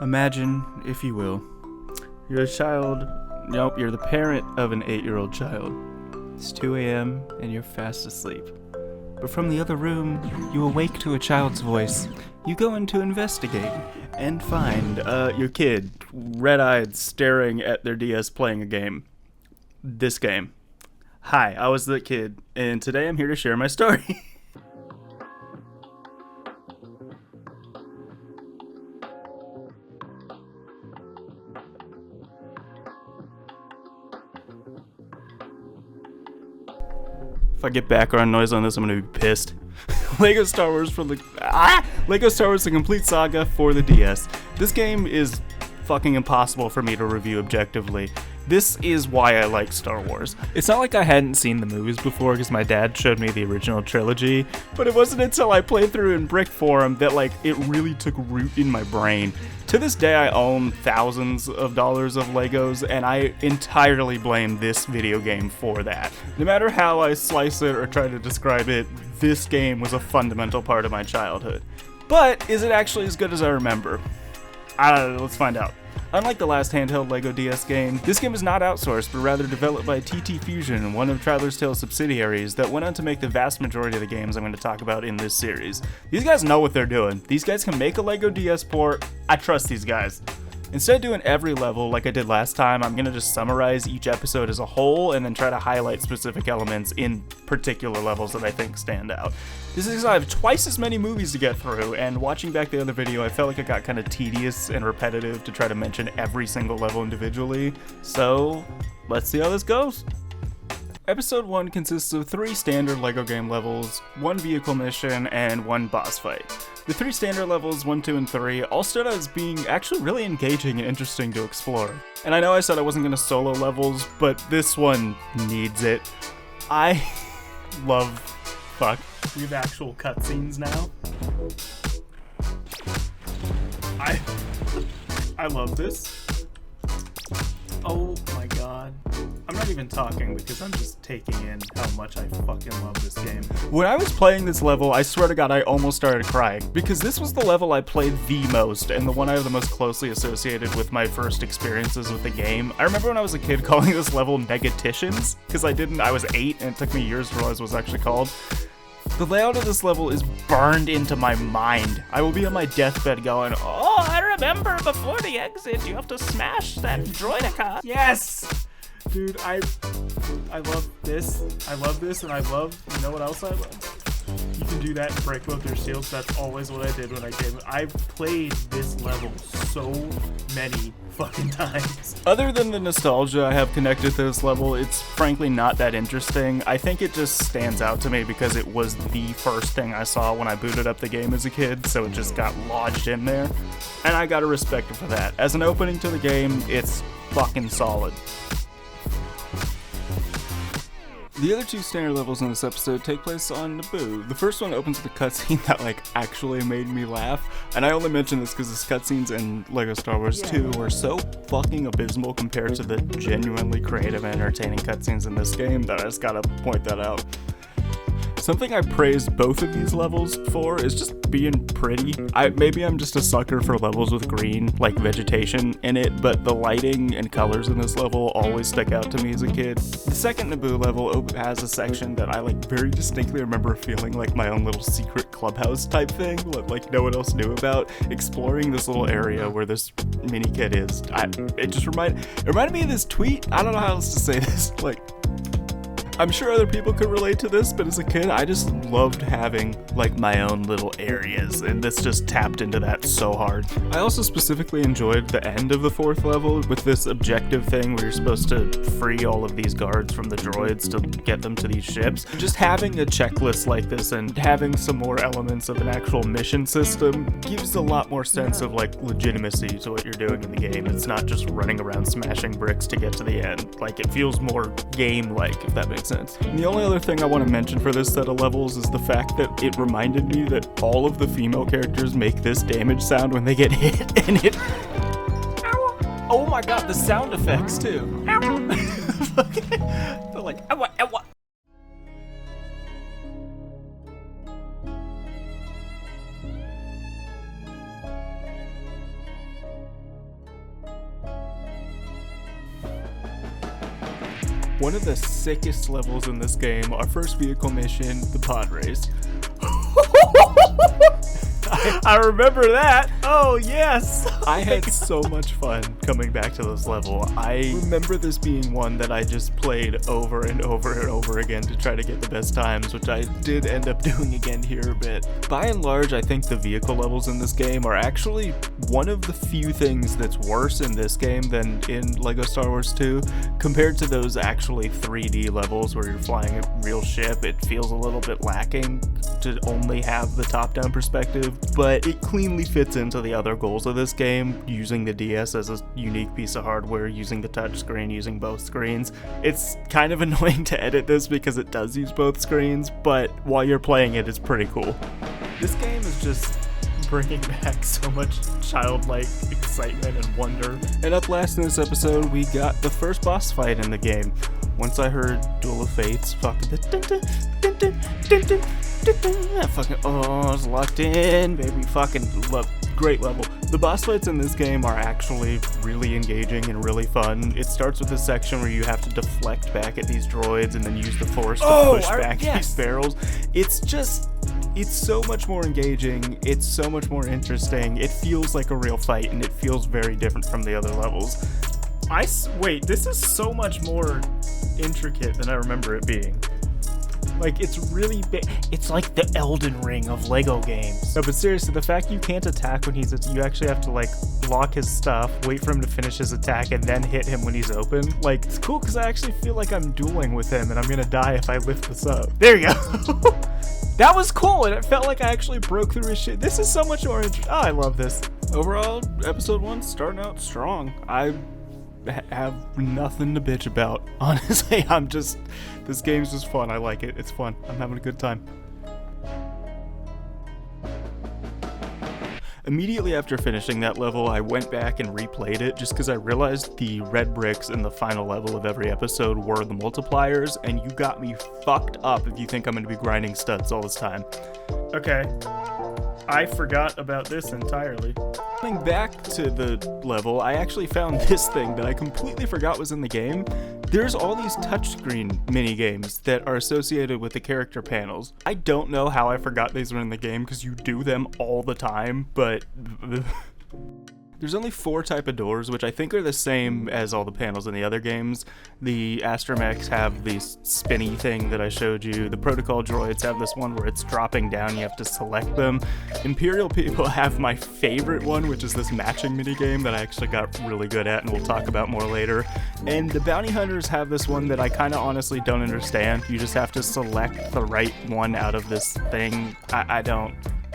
Imagine, if you will, you're a child, nope, you're the parent of an 8-year-old child. It's 2 a.m. and you're fast asleep. But from the other room, you awake to a child's voice. You go in to investigate and find your kid, red-eyed, staring at their DS playing a game. This game. Hi, I was the kid, and today I'm here to share my story. If I get background noise on this, I'm gonna be pissed. Lego Star Wars Lego Star Wars: The Complete Saga for the DS. This game is fucking impossible for me to review objectively. This is why I like Star Wars. It's not like I hadn't seen the movies before because my dad showed me the original trilogy, but it wasn't until I played through in brick form that it really took root in my brain. To this day, I own thousands of dollars of Legos, and I entirely blame this video game for that. No matter how I slice it or try to describe it, this game was a fundamental part of my childhood. But is it actually as good as I remember? Let's find out. Unlike the last handheld LEGO DS game, this game is not outsourced, but rather developed by TT Fusion, one of Traveler's Tales subsidiaries that went on to make the vast majority of the games I'm going to talk about in this series. These guys know what they're doing. These guys can make a LEGO DS port. I trust these guys. Instead of doing every level like I did last time, I'm going to just summarize each episode as a whole and then try to highlight specific elements in particular levels that I think stand out. This is because I have twice as many movies to get through, and watching back the other video, I felt like it got kind of tedious and repetitive to try to mention every single level individually, so let's see how this goes. Episode 1 consists of 3 standard LEGO game levels, 1 vehicle mission, and 1 boss fight. The 3 standard levels, 1, 2, and 3, all stood out as being actually really engaging and interesting to explore. And I know I said I wasn't going to solo levels, but this one needs it. I love... Fuck. We have actual cutscenes now. I love this. Oh my god. I'm not even talking because I'm just taking in how much I fucking love this game. When I was playing this level, I swear to god I almost started crying because this was the level I played the most and the one I have the most closely associated with my first experiences with the game. I remember when I was a kid calling this level Negatitions because I was 8 and it took me years to realize what it was actually called. The layout of this level is burned into my mind. I will be on my deathbed going, oh, I remember before the exit, you have to smash that droidicon. Yes! Dude, I love this. I love this, and I love, you know what else I love? You can do that and break both your shields. That's always what I did when I came. I've played this level so many fucking times. Other than the nostalgia I have connected to this level, it's frankly not that interesting. I think it just stands out to me because it was the first thing I saw when I booted up the game as a kid, so it just got lodged in there. And I gotta respect it for that. As an opening to the game, it's fucking solid. The other 2 standard levels in this episode take place on Naboo. The first one opens with a cutscene that actually made me laugh, and I only mention this because the cutscenes in LEGO Star Wars 2 were so fucking abysmal compared to the genuinely creative and entertaining cutscenes in this game that I just gotta point that out. Something I praised both of these levels for is just being pretty. Maybe I'm just a sucker for levels with green, vegetation in it, but the lighting and colors in this level always stuck out to me as a kid. The second Naboo level has a section that I very distinctly remember feeling like my own little secret clubhouse type thing, no one else knew about, exploring this little area where this Minikit is. It reminded me of this tweet. I don't know how else to say this. I'm sure other people could relate to this, but as a kid, I just loved having, my own little areas, and this just tapped into that so hard. I also specifically enjoyed the end of the 4th level with this objective thing where you're supposed to free all of these guards from the droids to get them to these ships. Just having a checklist like this and having some more elements of an actual mission system gives a lot more sense of, legitimacy to what you're doing in the game. It's not just running around smashing bricks to get to the end. It feels more game-like, if that makes sense. And the only other thing I want to mention for this set of levels is the fact that it reminded me that all of the female characters make this damage sound when they get hit, and it... Oh my god, the sound effects too. They're like, ow, ow. One of the sickest levels in this game, our first vehicle mission, the pod race. I remember that. Oh, yes. I had so much fun coming back to this level. I remember this being one that I just played over and over and over again to try to get the best times, which I did end up doing again here a bit. By and large, I think the vehicle levels in this game are actually one of the few things that's worse in this game than in LEGO Star Wars 2. Compared to those actually 3D levels where you're flying a real ship, it feels a little bit lacking to only have the top-down perspective, but it cleanly fits into the other goals of this game, using the DS as a unique piece of hardware, using the touchscreen, using both screens. It's kind of annoying to edit this because it does use both screens, but while you're playing it, it's pretty cool. This game is just bringing back so much childlike excitement and wonder. And up last in this episode, we got the first boss fight in the game. Once I heard Duel of Fates, fucking I was locked in, baby. Fucking love, great level. The boss fights in this game are actually really engaging and really fun. It starts with a section where you have to deflect back at these droids and then use the force to push back these barrels. It's so much more engaging, it's so much more interesting, it feels like a real fight, and it feels very different from the other levels. Wait, this is so much more intricate than I remember it being. Like, it's really big. It's like the Elden Ring of LEGO games. No, but seriously, the fact you can't attack when you actually have to, like, lock his stuff, wait for him to finish his attack, and then hit him when he's open. Like, it's cool because I actually feel like I'm dueling with him, and I'm gonna die if I lift this up. There you go. That was cool, and it felt like I actually broke through his shit. This is so much more interesting. Oh, I love this. Overall, episode 1 starting out strong. I have nothing to bitch about. Honestly, this game's just fun. I like it. It's fun. I'm having a good time. Immediately after finishing that level, I went back and replayed it just because I realized the red bricks in the final level of every episode were the multipliers, and you got me fucked up if you think I'm going to be grinding studs all this time. Okay. I forgot about this entirely. Coming back to the level, I actually found this thing that I completely forgot was in the game. There's all these touchscreen minigames that are associated with the character panels. I don't know how I forgot these were in the game because you do them all the time, but there's only 4 type of doors, which I think are the same as all the panels in the other games. The astromechs have this spinny thing that I showed you. The protocol droids have this one where it's dropping down, you have to select them. Imperial people have my favorite one, which is this matching minigame that I actually got really good at and we'll talk about more later. And the bounty hunters have this one that I kind of honestly don't understand. You just have to select the right one out of this thing.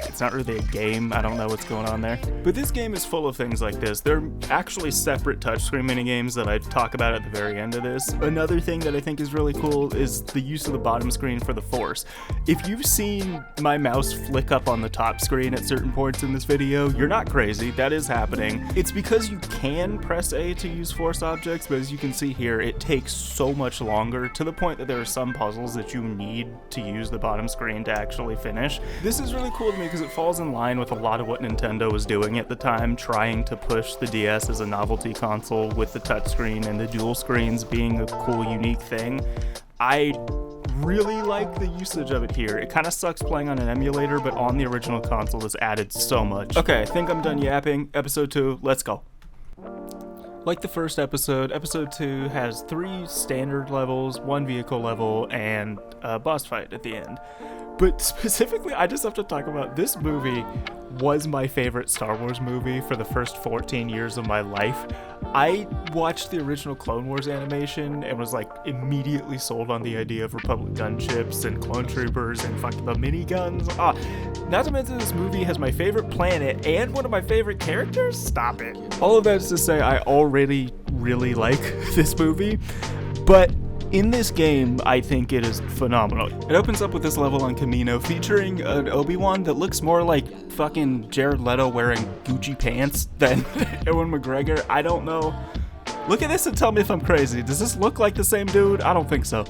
It's not really a game. I don't know what's going on there. But this game is full of things like this. They're actually separate touchscreen minigames that I talk about at the very end of this. Another thing that I think is really cool is the use of the bottom screen for the force. If you've seen my mouse flick up on the top screen at certain points in this video, you're not crazy. That is happening. It's because you can press A to use force objects, but as you can see here, it takes so much longer to the point that there are some puzzles that you need to use the bottom screen to actually finish. This is really cool to me because it falls in line with a lot of what Nintendo was doing at the time, trying to push the DS as a novelty console with the touchscreen and the dual screens being a cool, unique thing. I really like the usage of it here. It kind of sucks playing on an emulator, but on the original console this added so much. Okay, I think I'm done yapping. Episode 2, let's go. Like the first episode, episode 2 has 3 standard levels, 1 vehicle level, and a boss fight at the end. But specifically, I just have to talk about this movie was my favorite Star Wars movie for the first 14 years of my life. I watched the original Clone Wars animation and was like immediately sold on the idea of Republic gunships and clone troopers and fucking the miniguns. Not to mention this movie has my favorite planet and one of my favorite characters? Stop it. All of that is to say I already really like this movie, but in this game, I think it is phenomenal. It opens up with this level on Kamino featuring an Obi-Wan that looks more like fucking Jared Leto wearing Gucci pants than Ewan McGregor. I don't know. Look at this and tell me if I'm crazy. Does this look like the same dude? I don't think so.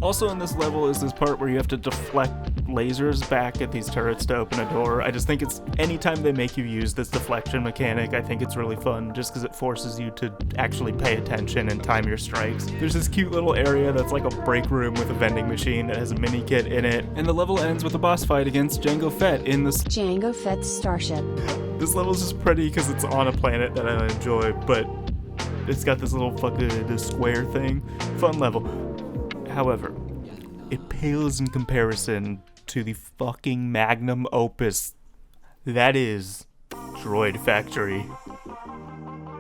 Also in this level is this part where you have to deflect lasers back at these turrets to open a door. I just think it's, anytime they make you use this deflection mechanic, I think it's really fun just because it forces you to actually pay attention and time your strikes. There's this cute little area that's like a break room with a vending machine that has a mini kit in it, and the level ends with a boss fight against Jango Fett in this Jango Fett's starship. This level's just pretty because it's on a planet that I enjoy, but it's got this little fucking this square thing. Fun level. However, it pales in comparison to the fucking magnum opus that is Droid Factory.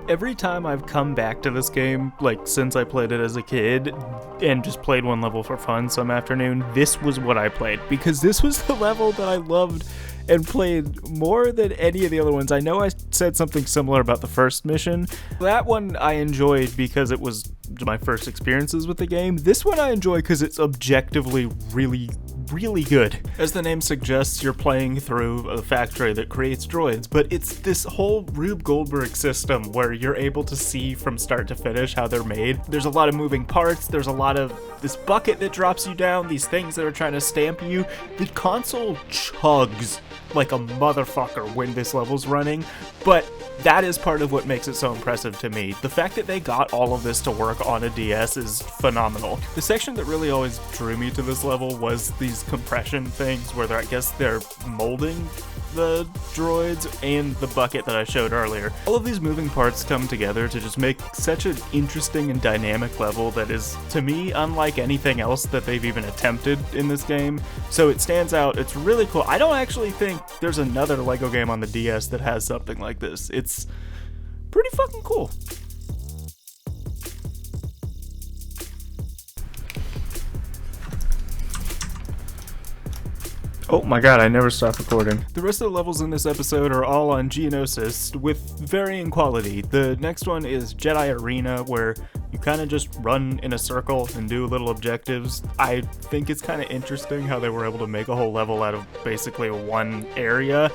Every time I've come back to this game, like since I played it as a kid and just played one level for fun some afternoon, this was what I played, because this was the level that I loved and played more than any of the other ones. I know I said something similar about the first mission. That one I enjoyed because it was my first experiences with the game. This one I enjoy because it's objectively really good. As the name suggests, you're playing through a factory that creates droids, but it's this whole Rube Goldberg system where you're able to see from start to finish how they're made. There's a lot of moving parts, there's a lot of this bucket that drops you down, these things that are trying to stamp you. The console chugs like a motherfucker when this level's running, but that is part of what makes it so impressive to me. The fact that they got all of this to work on a DS is phenomenal. The section that really always drew me to this level was these compression things where I guess they're molding the droids and the bucket that I showed earlier. All of these moving parts come together to just make such an interesting and dynamic level that is, to me, unlike anything else that they've even attempted in this game. So it stands out. It's really cool. I don't actually think there's another LEGO game on the DS that has something like this. It's pretty fucking cool. Oh my god, I never stopped recording. The rest of the levels in this episode are all on Geonosis with varying quality. The next one is Jedi Arena, where you kind of just run in a circle and do little objectives. I think it's kind of interesting how they were able to make a whole level out of basically one area.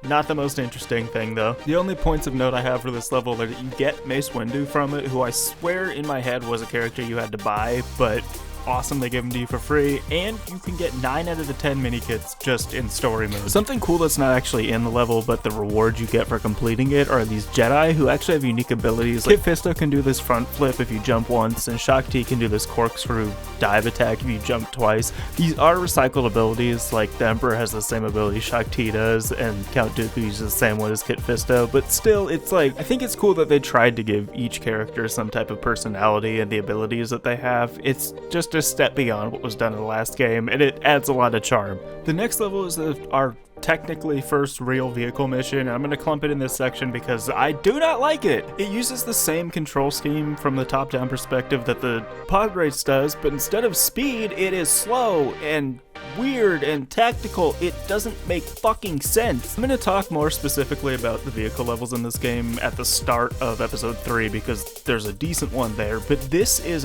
Not the most interesting thing though. The only points of note I have for this level are that you get Mace Windu from it, who I swear in my head was a character you had to buy, but awesome, they give them to you for free, and you can get 9 out of the 10 Minikits just in story mode. Something cool that's not actually in the level, but the rewards you get for completing it are these Jedi who actually have unique abilities. Kit Fisto can do this front flip if you jump once, and Shakti can do this corkscrew dive attack if you jump twice. These are recycled abilities, like the Emperor has the same ability Shakti does, and Count Dooku uses the same one as Kit Fisto, but still, it's like, I think it's cool that they tried to give each character some type of personality and the abilities that they have. It's just a step beyond what was done in the last game, and it adds a lot of charm. The next level is our technically first real vehicle mission, and I'm going to clump it in this section because I do not like it. It uses the same control scheme from the top-down perspective that the pod race does, but instead of speed, it is slow and weird and tactical. It doesn't make fucking sense. I'm going to talk more specifically about the vehicle levels in this game at the start of episode 3 because there's a decent one there, but this is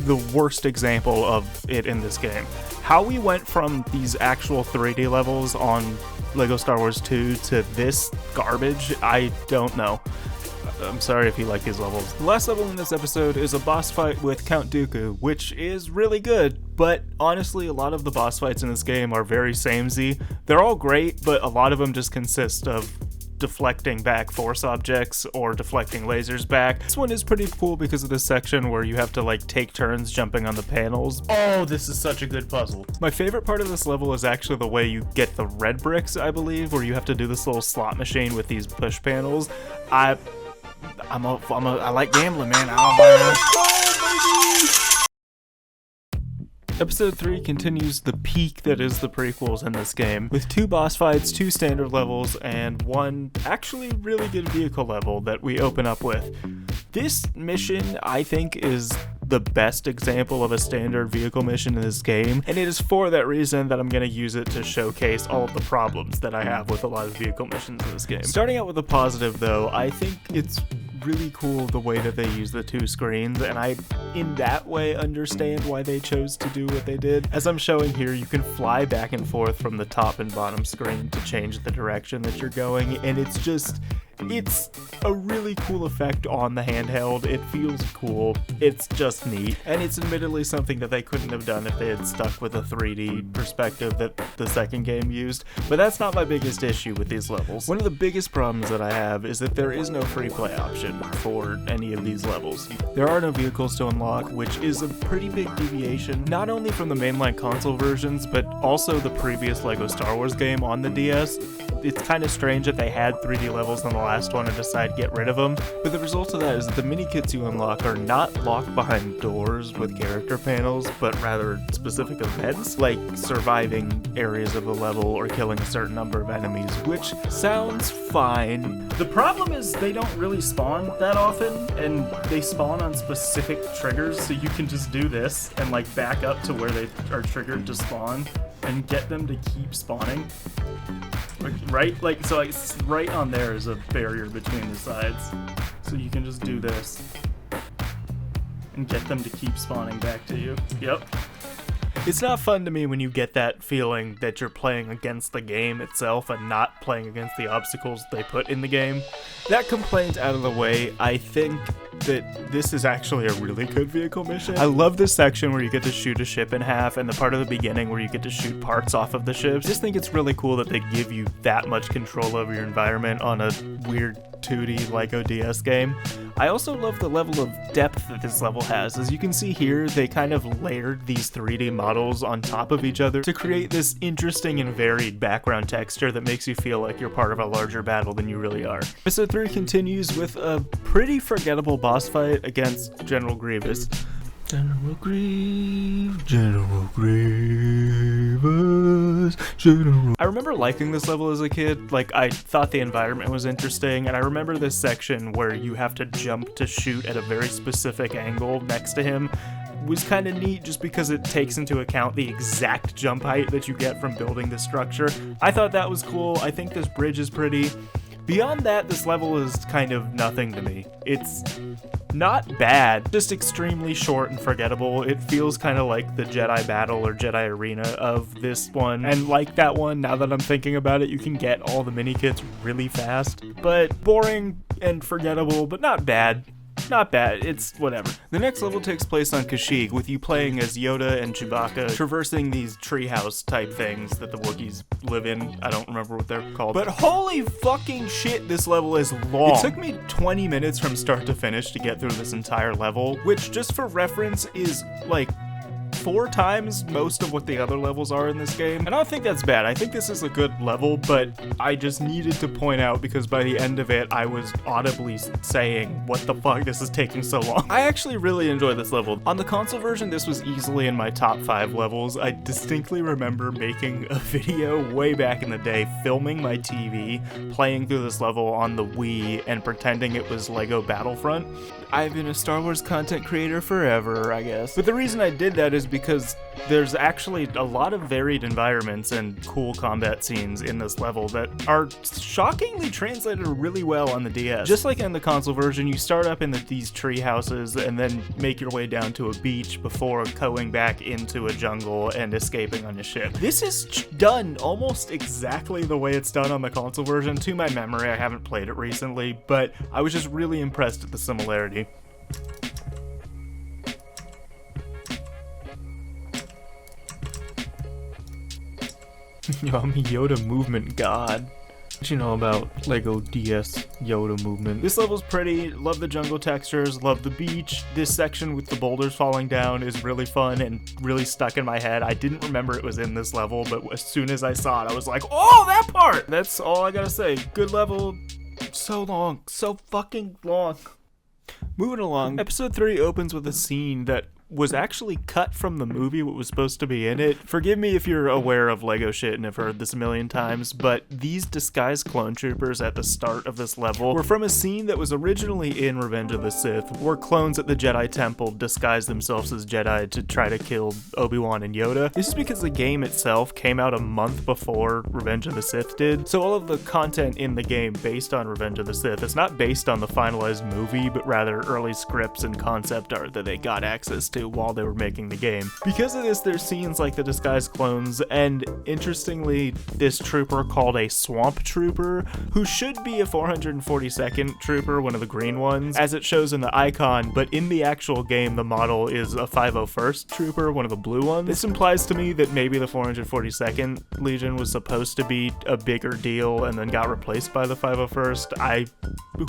the worst example of it in this game. How we went from these actual 3D levels on LEGO Star Wars 2 to this garbage, I don't know. I'm sorry if you like these levels. The last level in this episode is a boss fight with Count Dooku, which is really good, but honestly, a lot of the boss fights in this game are very samey. They're all great, but a lot of them just consist of deflecting back force objects or deflecting lasers back. This one is pretty cool because of this section where you have to like take turns jumping on the panels. Oh, this is such a good puzzle. My favorite part of this level is actually the way you get the red bricks, I believe, where you have to do this little slot machine with these push panels. I like gambling, man. Episode 3 continues the peak that is the prequels in this game, with 2 boss fights, 2 standard levels, and 1 actually really good vehicle level that we open up with. This mission, I think, is the best example of a standard vehicle mission in this game, and it is for that reason that I'm going to use it to showcase all of the problems that I have with a lot of vehicle missions in this game. Starting out with a positive though, I think it's really cool the way that they use the 2 screens, and I in that way understand why they chose to do what they did. As I'm showing here, you can fly back and forth from the top and bottom screen to change the direction that you're going, and it's just It's a really cool effect on the handheld. It feels cool. It's just neat. And it's admittedly something that they couldn't have done if they had stuck with a 3D perspective that the second game used. But that's not my biggest issue with these levels. One of the biggest problems that I have is that there is no free play option for any of these levels. There are no vehicles to unlock, which is a pretty big deviation, not only from the mainline console versions, but also the previous LEGO Star Wars game on the DS. It's kind of strange that they had 3D levels in the last one and decided to get rid of them, but the result of that is that the Minikits you unlock are not locked behind doors with character panels, but rather specific events, like surviving areas of the level or killing a certain number of enemies, which sounds fine. The problem is they don't really spawn that often, and they spawn on specific triggers, so you can just do this and like back up to where they are triggered to spawn and get them to keep spawning. Right? Like, so like, right on there is a barrier between the sides. So you can just do this and get them to keep spawning back to you. Yep. It's not fun to me when you get that feeling that you're playing against the game itself and not playing against the obstacles they put in the game. That complaint out of the way, I think that this is actually a really good vehicle mission. I love this section where you get to shoot a ship in half and the part of the beginning where you get to shoot parts off of the ships. I just think it's really cool that they give you that much control over your environment on a weird 2D LEGO DS game. I also love the level of depth that this level has. As you can see here, they kind of layered these 3D models on top of each other to create this interesting and varied background texture that makes you feel like you're part of a larger battle than you really are. Episode 3 continues with a pretty forgettable boss fight against General Grievous. General Grievous, General Grievous, General... I remember liking this level as a kid. Like, I thought the environment was interesting, and I remember this section where you have to jump to shoot at a very specific angle next to him was kind of neat just because it takes into account the exact jump height that you get from building this structure. I thought that was cool. I think this bridge is pretty. Beyond that, this level is kind of nothing to me. It's not bad, just extremely short and forgettable. It feels kind of like the Jedi battle or Jedi arena of this one. And like that one, now that I'm thinking about it, you can get all the Minikits really fast. But boring and forgettable, but not bad. Not bad, it's whatever. The next level takes place on Kashyyyk, with you playing as Yoda and Chewbacca, traversing these treehouse type things that the Wookiees live in. I don't remember what they're called. But holy fucking shit, this level is long. It took me 20 minutes from start to finish to get through this entire level, which, just for reference, is like 4 times most of what the other levels are in this game. And I don't think that's bad. I think this is a good level, but I just needed to point out because by the end of it, I was audibly saying, what the fuck, this is taking so long. I actually really enjoy this level. On the console version, this was easily in my top 5 levels. I distinctly remember making a video way back in the day, filming my TV, playing through this level on the Wii, and pretending it was LEGO Battlefront. I've been a Star Wars content creator forever, I guess. But the reason I did that is because there's actually a lot of varied environments and cool combat scenes in this level that are shockingly translated really well on the DS. Just like in the console version, you start up in these tree houses and then make your way down to a beach before going back into a jungle and escaping on your ship. This is done almost exactly the way it's done on the console version. To my memory, I haven't played it recently, but I was just really impressed at the similarity. Yo, I'm a Yoda movement god. What you know about LEGO DS Yoda movement? This level's pretty, love the jungle textures, love the beach. This section with the boulders falling down is really fun and really stuck in my head. I didn't remember it was in this level, but as soon as I saw it, I was like, oh, that part! That's all I gotta say. Good level, so long, so fucking long. Moving along, episode 3 opens with a scene that was actually cut from the movie, what was supposed to be in it. Forgive me if you're aware of LEGO shit and have heard this a million times, but these disguised clone troopers at the start of this level were from a scene that was originally in Revenge of the Sith, where clones at the Jedi Temple disguised themselves as Jedi to try to kill Obi-Wan and Yoda. This is because the game itself came out a month before Revenge of the Sith did, so all of the content in the game based on Revenge of the Sith is not based on the finalized movie, but rather early scripts and concept art that they got access to. to while they were making the game. Because of this, there's scenes like the disguised clones, and interestingly, this trooper called a swamp trooper, who should be a 442nd trooper, one of the green ones, as it shows in the icon, but in the actual game, the model is a 501st trooper, one of the blue ones. This implies to me that maybe the 442nd Legion was supposed to be a bigger deal and then got replaced by the 501st.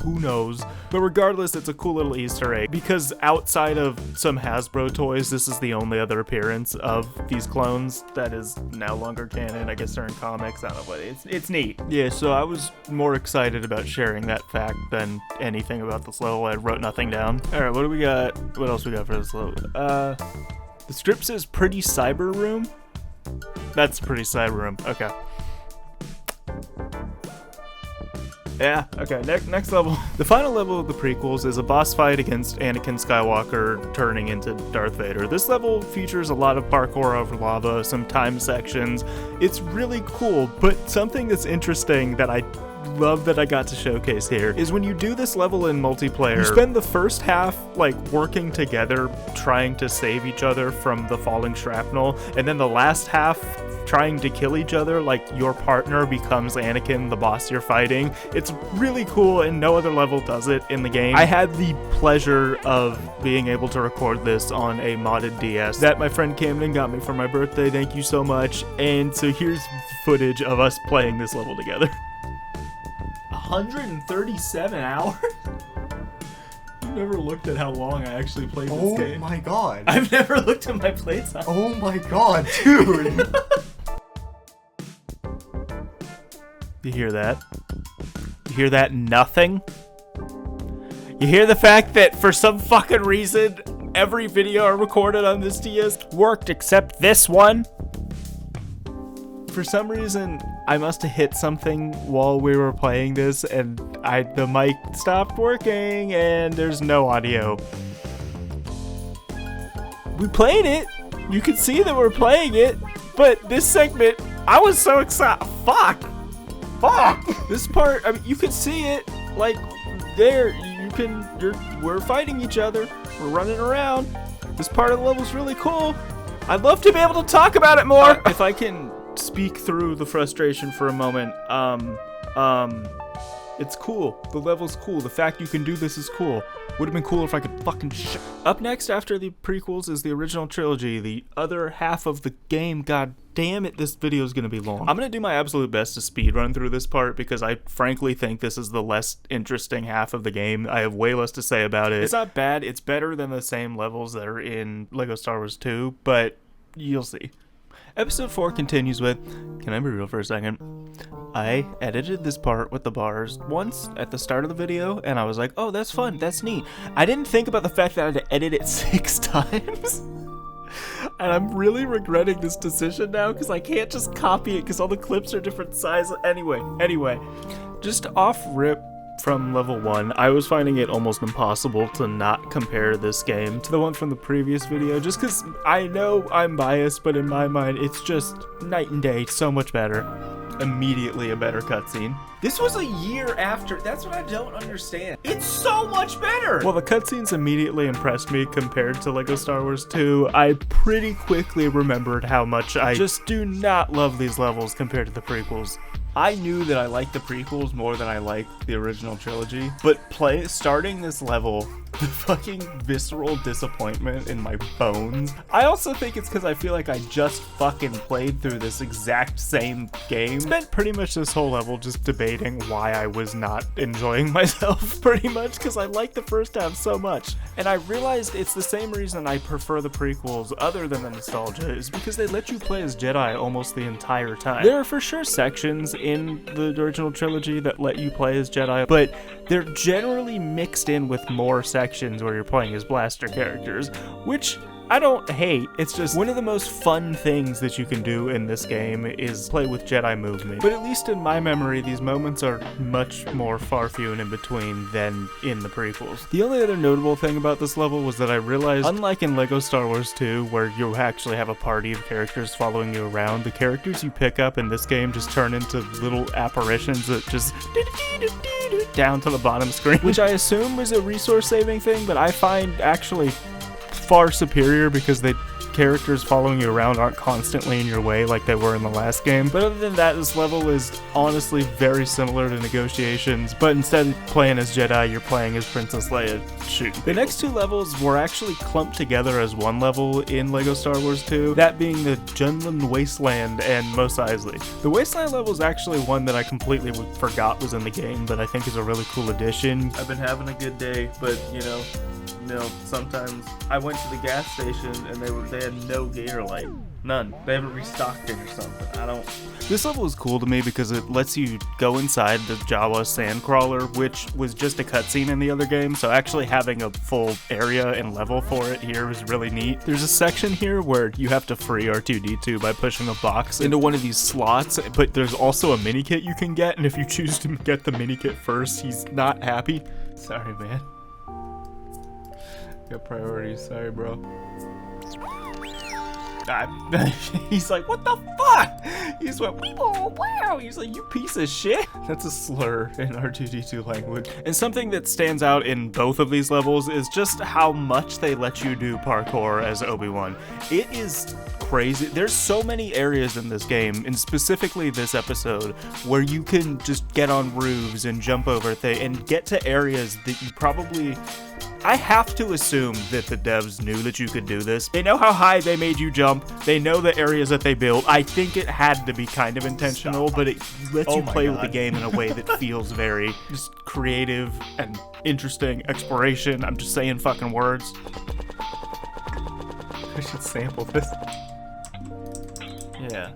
Who knows? But regardless, it's a cool little Easter egg, because outside of some Hasbro toys, this is the only other appearance of these clones that is no longer canon. I guess they're in comics. I don't know, but it's neat. Yeah, so I was more excited about sharing that fact than anything about this level. I wrote nothing down. Alright, what do we got? What else we got for this level? The script says Pretty Cyber Room. That's Pretty Cyber Room. Okay. Yeah, okay, next level. The final level of the prequels is a boss fight against Anakin Skywalker turning into Darth Vader. This level features a lot of parkour over lava, some time sections. It's really cool, but something that's interesting that I love that I got to showcase here is when you do this level in multiplayer, you spend the first half like working together trying to save each other from the falling shrapnel, and then the last half trying to kill each other, like your partner becomes Anakin, the boss you're fighting. It's really cool, and no other level does it in the game. I had the pleasure of being able to record this on a modded DS that my friend Camden got me for my birthday. Thank you so much. And so here's footage of us playing this level together. 137 hours? I've never looked at how long I actually played this game. Oh my god. I've never looked at my playtime. Oh my god, dude. You hear that? You hear that? Nothing? You hear the fact that for some fucking reason, every video I recorded on this DS worked except this one? For some reason, I must have hit something while we were playing this, and the mic stopped working, and there's no audio. We played it. You can see that we're playing it, but this segment, I was so excited. Fuck. This part, I mean, you can see it, like, there. We're fighting each other. We're running around. This part of the level's really cool. I'd love to be able to talk about it more. If I can speak through the frustration for a moment, it's cool. The level's cool. The fact you can do this is cool. Would have been cooler if I could fucking Up next after the prequels is the original trilogy, the other half of the game. God damn it, this video is going to be long. I'm going to do my absolute best to speed run through this part because I frankly think this is the less interesting half of the game. I have way less to say about it. It's not bad. It's better than the same levels that are in LEGO Star Wars 2, but you'll see. Episode 4 continues with, can I be real for a second? I edited this part with the bars once at the start of the video, and I was like, oh, that's fun, that's neat. I didn't think about the fact that I had to edit it 6 times. And I'm really regretting this decision now, because I can't just copy it, because all the clips are different sizes. Anyway, just off rip from level 1, I was finding it almost impossible to not compare this game to the one from the previous video, just because I know I'm biased, but in my mind, it's just night and day, so much better. Immediately a better cutscene. This was a year after. That's what I don't understand. It's so much better! Well, the cutscenes immediately impressed me compared to LEGO Star Wars 2. I pretty quickly remembered how much I just do not love these levels compared to the prequels. I knew that I liked the prequels more than I liked the original trilogy, but starting this level, the fucking visceral disappointment in my bones. I also think it's because I feel like I just fucking played through this exact same game. Spent pretty much this whole level just debating why I was not enjoying myself, pretty much, because I liked the first half so much. And I realized it's the same reason I prefer the prequels, other than the nostalgia, is because they let you play as Jedi almost the entire time. There are for sure sections in the original trilogy that let you play as Jedi, but they're generally mixed in with more sections where you're playing as blaster characters, which I don't hate. It's just one of the most fun things that you can do in this game is play with Jedi movement. But at least in my memory, these moments are much more far few and in between than in the prequels. The only other notable thing about this level was that I realized, unlike in LEGO Star Wars 2, where you actually have a party of characters following you around, the characters you pick up in this game just turn into little apparitions that just down to the bottom screen, which I assume is a resource saving thing, but I find actually far superior because the characters following you around aren't constantly in your way like they were in the last game. But other than that, this level is honestly very similar to Negotiations, but instead of playing as Jedi, you're playing as Princess Leia shooting. The next two levels were actually clumped together as one level in LEGO Star Wars 2, that being the Junlin Wasteland and Mos Eisley. The Wasteland level is actually one that I completely forgot was in the game, but I think is a really cool addition. I've been having a good day, but you know, sometimes I went to the gas station and they had no gator light. None. They haven't restocked it or something. This level is cool to me because it lets you go inside the Jawa Sandcrawler, which was just a cutscene in the other game, so actually having a full area and level for it here is really neat. There's a section here where you have to free R2-D2 by pushing a box into one of these slots, but there's also a Minikit you can get, and if you choose to get the Minikit first, he's not happy. Sorry, man. Got priorities, sorry, bro. He's like, what the fuck? He's like, wow. He's like, you piece of shit. That's a slur in R2-D2 language. And something that stands out in both of these levels is just how much they let you do parkour as Obi-Wan. It is crazy. There's so many areas in this game, and specifically this episode, where you can just get on roofs and jump over things and get to areas that you probably... I have to assume that the devs knew that you could do this. They know how high they made you jump. They know the areas that they built. I think it had to be kind of intentional, but it lets you play with the game in a way that feels very just creative and interesting. Exploration. I'm just saying fucking words. I should sample this. Yeah.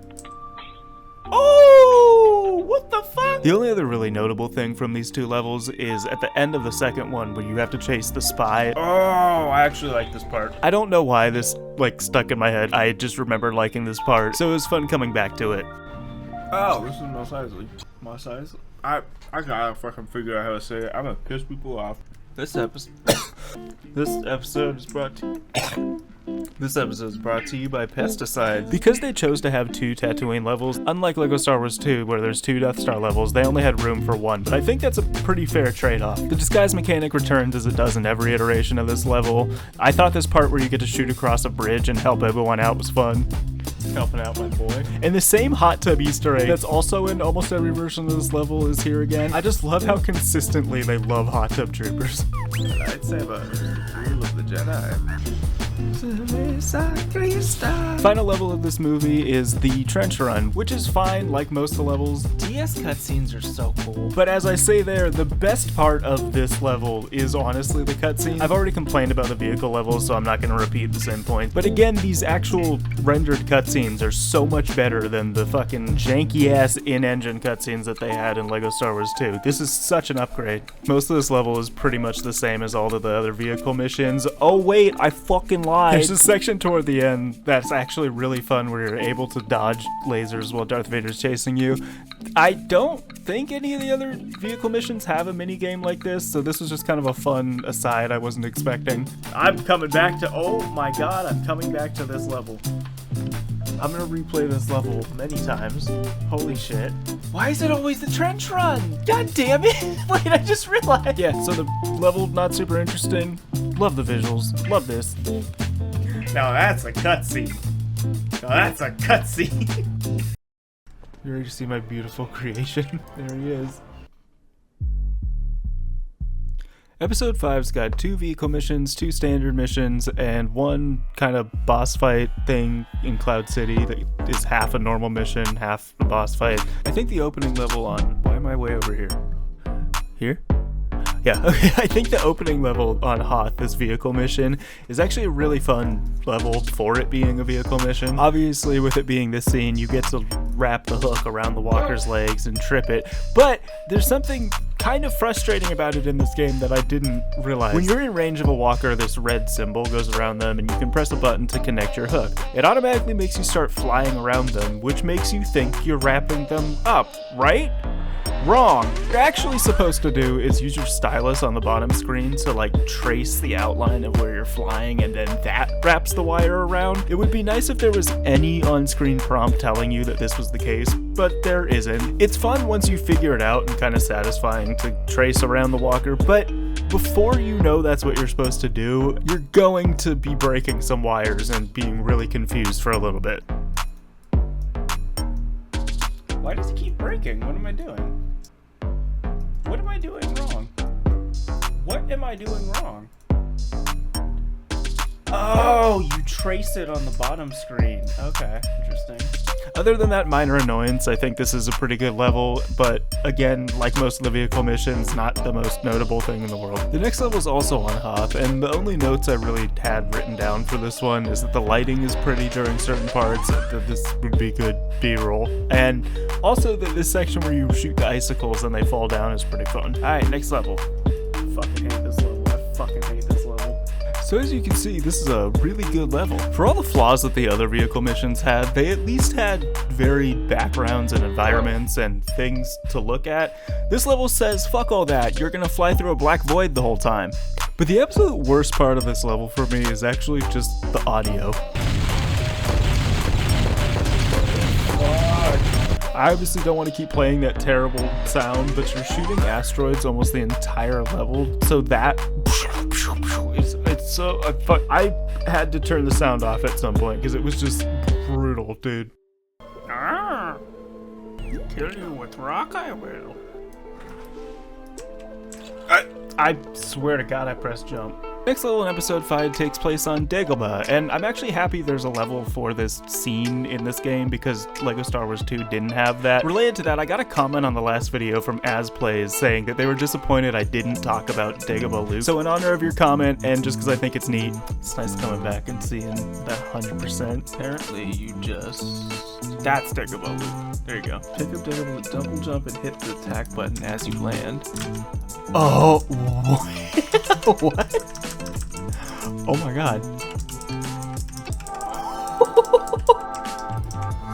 Oh, what the fuck? The only other really notable thing from these two levels is at the end of the second one where you have to chase the spy. Oh, I actually like this part. I don't know why this stuck in my head. I just remember liking this part, so it was fun coming back to it. Oh, this is Mos Eisley. Mos Eisley? I gotta fucking figure out how to say it. I'm gonna piss people off. This episode is brought to you by pesticides. Because they chose to have two Tatooine levels, unlike LEGO Star Wars 2 where there's two Death Star levels, they only had room for one, but I think that's a pretty fair trade-off. The disguise mechanic returns as it does in every iteration of this level. I thought this part where you get to shoot across a bridge and help everyone out was fun. Helping out my boy. And the same hot tub Easter egg that's also in almost every version of this level is here again. I just love how consistently they love hot tub troopers. Lightsaber, rule of the Jedi. Final level of this movie is the trench run, which is fine like most of the levels. DS cutscenes are so cool. But as I say there, the best part of this level is honestly the cutscenes. I've already complained about the vehicle levels, so I'm not going to repeat the same points. But again, these actual rendered cutscenes are so much better than the fucking janky-ass in-engine cutscenes that they had in LEGO Star Wars 2. This is such an upgrade. Most of this level is pretty much the same as all of the other vehicle missions. Oh wait, I fucking lied. There's a section toward the end that's actually really fun where you're able to dodge lasers while Darth Vader's chasing you. I don't think any of the other vehicle missions have a mini game like this, so this was just kind of a fun aside I wasn't expecting. I'm coming back to, oh my god, I'm coming back to this level. I'm gonna replay this level many times. Holy shit. Why is it always the trench run? God damn it. Wait, I just realized. Yeah, so the level, not super interesting. Love the visuals. Love this. Now that's a cutscene. You ready to see my beautiful creation? There he is. Episode 5's got 2 vehicle missions, 2 standard missions, and 1 kind of boss fight thing in Cloud City that is half a normal mission, half a boss fight. I think the opening level on... Why am I way over here? Here? Yeah, okay, I think the opening level on Hoth, this vehicle mission, is actually a really fun level for it being a vehicle mission. Obviously, with it being this scene, you get to wrap the hook around the walker's legs and trip it, but there's something kind of frustrating about it in this game that I didn't realize. When you're in range of a walker, this red symbol goes around them and you can press a button to connect your hook. It automatically makes you start flying around them, which makes you think you're wrapping them up, right? Wrong. What you're actually supposed to do is use your stylus on the bottom screen to trace the outline of where you're flying, and then that wraps the wire around. It would be nice if there was any on-screen prompt telling you that this was the case, but there isn't. It's fun once you figure it out and kind of satisfying to trace around the walker, but before you know that's what you're supposed to do, you're going to be breaking some wires and being really confused for a little bit. Why does it keep breaking? What am I doing? What am I doing wrong? What am I doing wrong? Oh, you trace it on the bottom screen. Okay, interesting. Other than that minor annoyance, I think this is a pretty good level, but again, like most of the vehicle missions, not the most notable thing in the world. The next level is also on Hoth, and the only notes I really had written down for this one is that the lighting is pretty during certain parts, that this would be good B-roll, and also that this section where you shoot the icicles and they fall down is pretty fun. Alright, next level. I fucking hate this level. I fucking hate this level. So as you can see, this is a really good level. For all the flaws that the other vehicle missions had, they at least had varied backgrounds and environments and things to look at. This level says, fuck all that, you're gonna fly through a black void the whole time. But the absolute worst part of this level for me is actually just the audio. I obviously don't want to keep playing that terrible sound, but you're shooting asteroids almost the entire level, so that it's so I had to turn the sound off at some point because it was just brutal, dude. Kill you with rock, I will. I swear to God, I pressed jump. Next level in episode 5 takes place on Dagobah, and I'm actually happy there's a level for this scene in this game because LEGO Star Wars 2 didn't have that. Related to that, I got a comment on the last video from AsPlays saying that they were disappointed I didn't talk about Dagobah Luke. So in honor of your comment, and just because I think it's neat, it's nice coming back and seeing that 100%. Apparently you just... That's Dagobah Luke. There you go. Pick up Dagobah Luke, double jump, and hit the attack button as you land. Oh, what? Oh my God.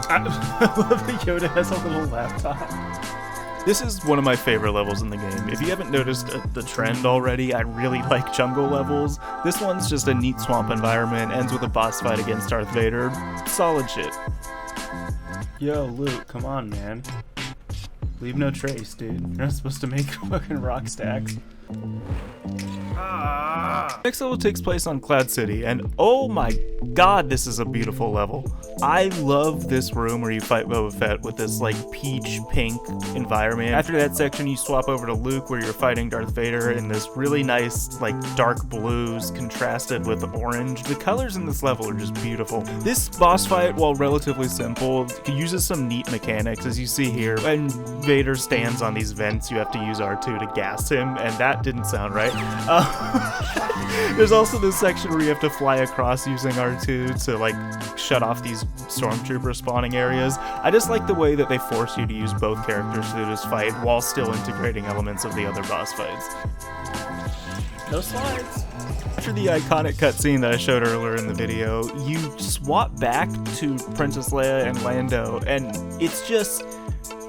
I love that Yoda has a little laptop. This is one of my favorite levels in the game. If you haven't noticed the trend already, I really like jungle levels. This one's just a neat swamp environment, ends with a boss fight against Darth Vader. Solid shit. Yo, Luke, come on, man. Leave no trace, dude. You're not supposed to make fucking rock stacks. Next level takes place on Cloud City, and oh my God, this is a beautiful level. I love this room where you fight Boba Fett with this like peach pink environment. After that section, you swap over to Luke where you're fighting Darth Vader in this really nice like dark blues contrasted with orange. The colors in this level are just beautiful. This boss fight, while relatively simple, uses some neat mechanics, as you see here. When Vader stands on these vents, you have to use R2 to gas him, and that didn't sound right. There's also this section where you have to fly across using R2 to like shut off these stormtrooper spawning areas. I just like the way that they force you to use both characters through this fight while still integrating elements of the other boss fights. No slides. After the iconic cutscene that I showed earlier in the video, you swap back to Princess Leia and Lando, and it's just...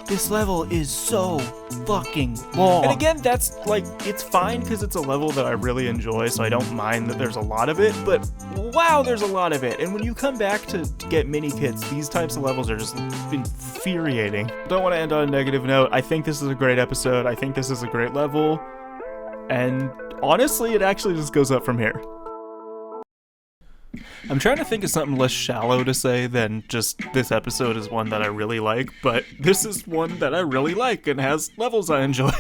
This level is so fucking long. And again, that's like, it's fine because it's a level that I really enjoy, so I don't mind that there's a lot of it, but wow, there's a lot of it. And when you come back to get Minikits, these types of levels are just infuriating. Don't want to end on a negative note. I think this is a great episode. I think this is a great level. And honestly, it actually just goes up from here. I'm trying to think of something less shallow to say than just this episode is one that I really like, but this is one that I really like and has levels I enjoy.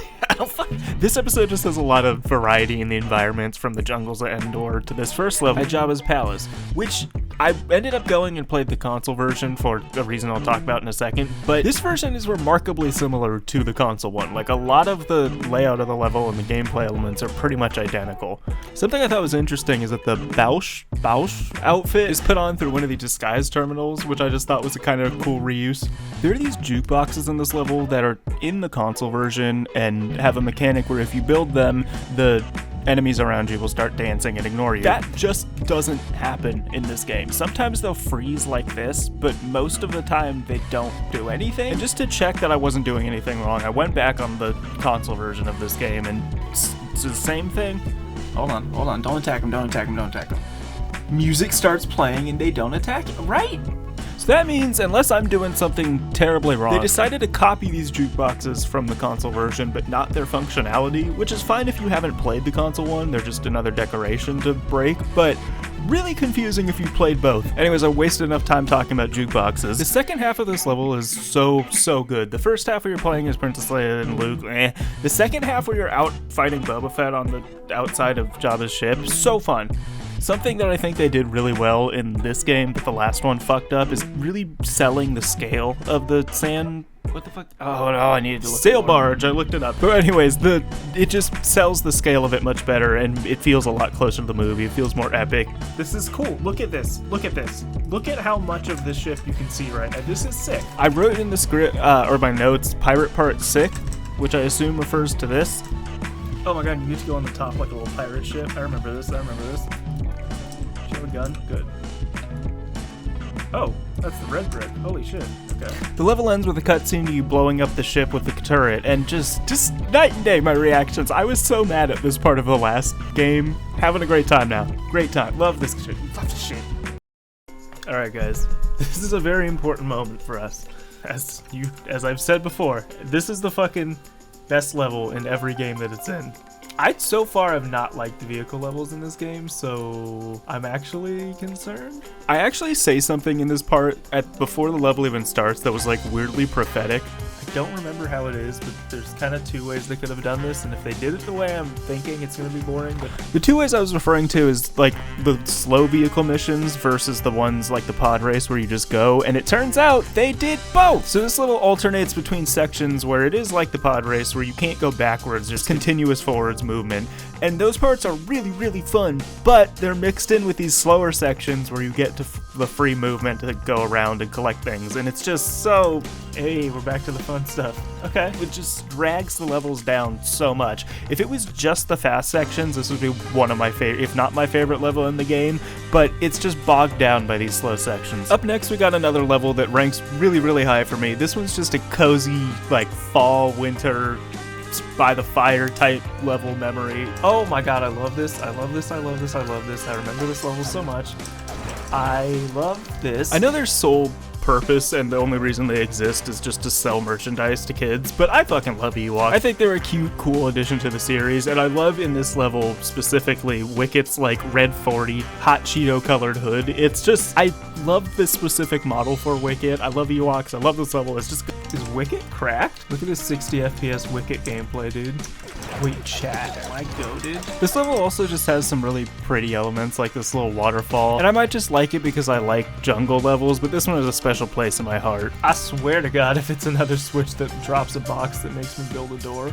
This episode just has a lot of variety in the environments, from the jungles of Endor to this first level at Jabba's palace, which I ended up going and played the console version for a reason I'll talk about in a second, but this version is remarkably similar to the console one. Like, a lot of the layout of the level and the gameplay elements are pretty much identical. Something I thought was interesting is that the Bausch outfit is put on through one of the disguise terminals, which I just thought was a kind of cool reuse. There are these jukeboxes in this level that are in the console version and have a mechanic where if you build them, the enemies around you will start dancing and ignore you. That just doesn't happen in this game. Sometimes they'll freeze like this, but most of the time they don't do anything. And just to check that I wasn't doing anything wrong, I went back on the console version of this game and it's the same thing. Hold on, don't attack him. Music starts playing and they don't attack you, right? So that means, unless I'm doing something terribly wrong, they decided to copy these jukeboxes from the console version, but not their functionality, which is fine if you haven't played the console one. They're just another decoration to break, but really confusing if you played both. Anyways, I wasted enough time talking about jukeboxes. The second half of this level is so good. The first half where you're playing as Princess Leia and Luke, The second half where you're out fighting Boba Fett on the outside of Jabba's ship, so fun. Something that I think they did really well in this game that the last one fucked up is really selling the scale of the sand. What the fuck? Oh no, I needed to look. Sail barge, I looked it up. But anyways, it just sells the scale of it much better, and it feels a lot closer to the movie. It feels more epic. This is cool. Look at this. Look at this. Look at how much of this ship you can see right now. This is sick. I wrote in the script, or my notes, pirate part sick, which I assume refers to this. Oh my god, you get to go on the top like a little pirate ship. I remember this. Do you have a gun? Good. Oh, that's the red brick. Holy shit. Okay. The level ends with a cutscene of you blowing up the ship with the turret, and just night and day my reactions. I was so mad at this part of the last game. Having a great time now. Great time. Love this shit. Love this shit. Alright guys, this is a very important moment for us. As I've said before, this is the fucking best level in every game that it's in. I so far have not liked the vehicle levels in this game, so I'm actually concerned. I actually say something in this part before the level even starts that was like weirdly prophetic. I don't remember how it is, but there's kind of two ways they could have done this, and if they did it the way I'm thinking, it's going to be boring. But the two ways I was referring to is like the slow vehicle missions versus the ones like the pod race where you just go, and it turns out they did both. So this level alternates between sections where it is like the pod race where you can't go backwards, there's continuous forwards movement, and those parts are really fun, but they're mixed in with these slower sections where you get to the free movement to go around and collect things, and it's just so, hey, we're back to the fun stuff. Okay. It just drags the levels down so much. If it was just the fast sections, this would be one of my favorite, if not my favorite level in the game, but it's just bogged down by these slow sections. Up next, we got another level that ranks really high for me. This one's just a cozy, like, fall, winter, by the fire type level memory. Oh my god, I love this. I remember this level so much. I love this. I know their sole purpose and the only reason they exist is just to sell merchandise to kids, but I fucking love Ewoks. I think they're a cute, cool addition to the series, and I love in this level specifically Wicket's like red 40 hot Cheeto colored hood. It's just, I love this specific model for Wicket. I love Ewoks. I love this level. It's just, is Wicket cracked? Look at this 60 FPS Wicket gameplay, dude. Wait, chat, am I goated? This level also just has some really pretty elements, like this little waterfall, and I might just like it because I like jungle levels, but this one has a special place in my heart. I swear to god, if it's another Switch that drops a box that makes me build a door.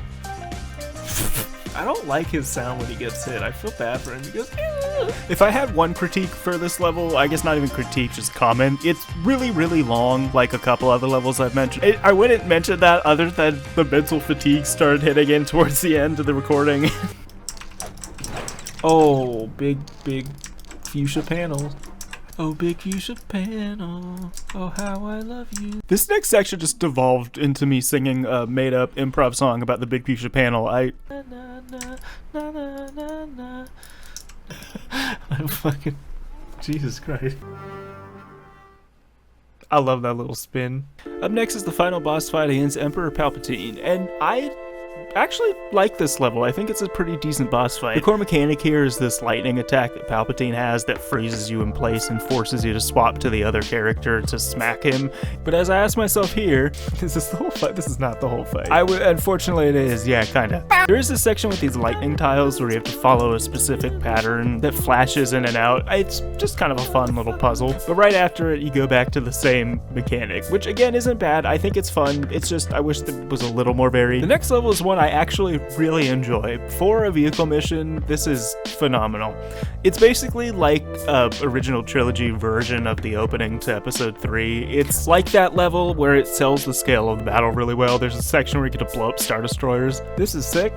I don't like his sound when he gets hit. I feel bad for him. He goes, "Ew." If I had one critique for this level, I guess not even critique, just comment, it's really long, like a couple other levels I've mentioned. I wouldn't mention that other than the mental fatigue started hitting in towards the end of the recording. Oh, big fuchsia panel. Oh, big fuchsia panel. Oh, how I love you. This next section just devolved into me singing a made-up improv song about the big fuchsia panel. I'm fucking... Jesus Christ. I love that little spin. Up next is the final boss fight against Emperor Palpatine, and I actually like this level. I think it's a pretty decent boss fight. The core mechanic here is this lightning attack that Palpatine has that freezes you in place and forces you to swap to the other character to smack him. But as I asked myself here, is this the whole fight? This is not the whole fight. Unfortunately it is, yeah, kinda. There is this section with these lightning tiles where you have to follow a specific pattern that flashes in and out. It's just kind of a fun little puzzle. But right after it, you go back to the same mechanic, which again isn't bad. I think it's fun. It's just, I wish that it was a little more varied. The next level is one I actually really enjoy. For a vehicle mission, this is phenomenal. It's basically like a original trilogy version of the opening to episode 3. It's like that level where it sells the scale of the battle really well. There's a section where you get to blow up Star Destroyers. This is sick.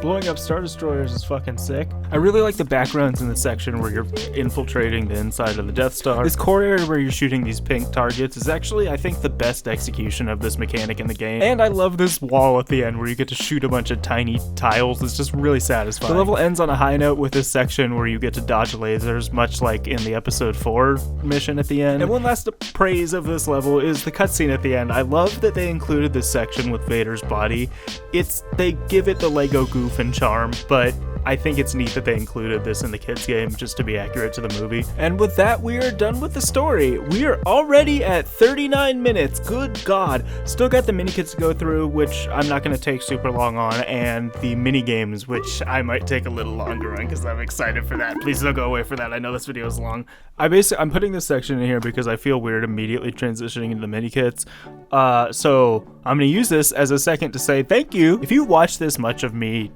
Blowing up Star Destroyers is fucking sick. I really like the backgrounds in the section where you're infiltrating the inside of the Death Star. This core area where you're shooting these pink targets is actually, I think, the best execution of this mechanic in the game. And I love this wall at the end where you get to shoot a bunch of tiny tiles. It's just really satisfying. The level ends on a high note with this section where you get to dodge lasers, much like in the episode 4 mission at the end. And one last praise of this level is the cutscene at the end. I love that they included this section with Vader's body. They give it the Lego goof and charm, but I think it's neat that they included this in the kids game just to be accurate to the movie. And with that, we are done with the story. We are already at 39 minutes. Good God. Still got the Minikits to go through, which I'm not going to take super long on, and the Minigames, which I might take a little longer on because I'm excited for that. Please don't go away for that. I know this video is long. I'm putting this section in here because I feel weird immediately transitioning into the Minikits. So I'm going to use this as a second to say thank you. If you watch this much of me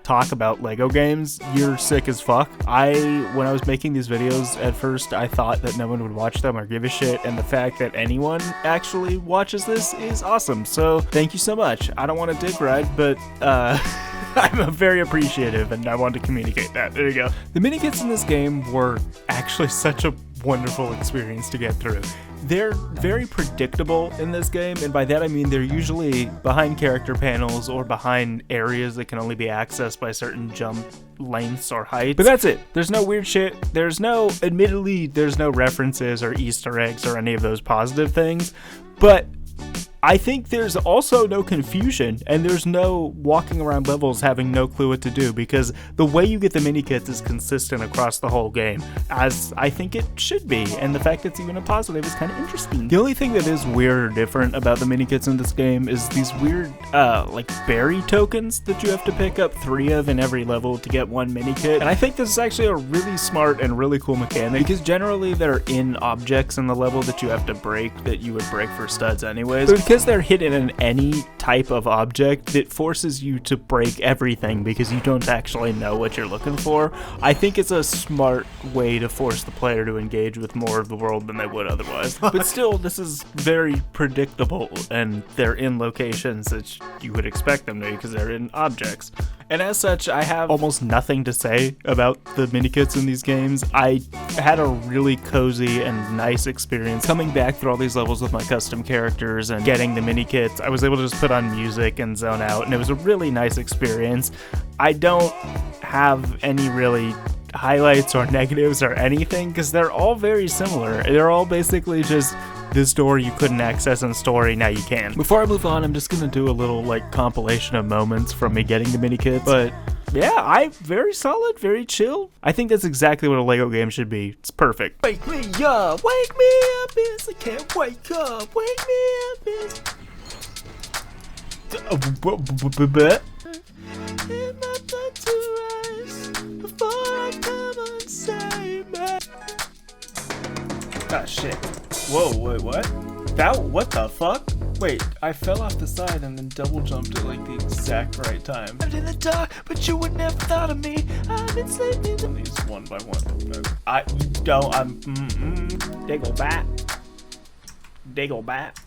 talk about Lego games, you're sick as fuck. When I was making these videos at first, I thought that no one would watch them or give a shit, and the fact that anyone actually watches this is awesome. So thank you so much. I don't want to dick ride, but I'm very appreciative, and I wanted to communicate that. There you go. The Minikits in this game were actually such a wonderful experience to get through. They're very predictable in this game, and by that I mean they're usually behind character panels or behind areas that can only be accessed by certain jump lengths or heights. But that's it. There's no weird shit. Admittedly, there's no references or Easter eggs or any of those positive things, but I think there's also no confusion, and there's no walking around levels having no clue what to do, because the way you get the Minikits is consistent across the whole game, as I think it should be, and the fact it's even a positive is kind of interesting. The only thing that is weird or different about the Minikits in this game is these weird, like berry tokens that you have to pick up 3 of in every level to get 1 Minikit, and I think this is actually a really smart and really cool mechanic, because generally they're in objects in the level that you have to break that you would break for studs anyways. But because they're hidden in any type of object, it forces you to break everything because you don't actually know what you're looking for. I think it's a smart way to force the player to engage with more of the world than they would otherwise. But still, this is very predictable, and they're in locations that you would expect them to because they're in objects. And as such, I have almost nothing to say about the Minikits in these games. I had a really cozy and nice experience coming back through all these levels with my custom characters and getting the Minikits. I was able to just put on music and zone out, and it was a really nice experience. I don't have any really highlights or negatives or anything because they're all very similar. They're all basically just this door you couldn't access in story, now you can. Before I move on, I'm just gonna do a little like compilation of moments from me getting the Minikits. But yeah, very solid, very chill. I think that's exactly what a Lego game should be. It's perfect. Wake me up, yes, I can't wake up, wake me up, yes. In my blood to rise before I come and save me. Ah, shit. Whoa, wait, what? What the fuck? Wait, I fell off the side and then double jumped at like the exact right time. I'm in the dark, but you would never thought of me. I've been sleeping. These one by one. Diggle bat. Diggle bat.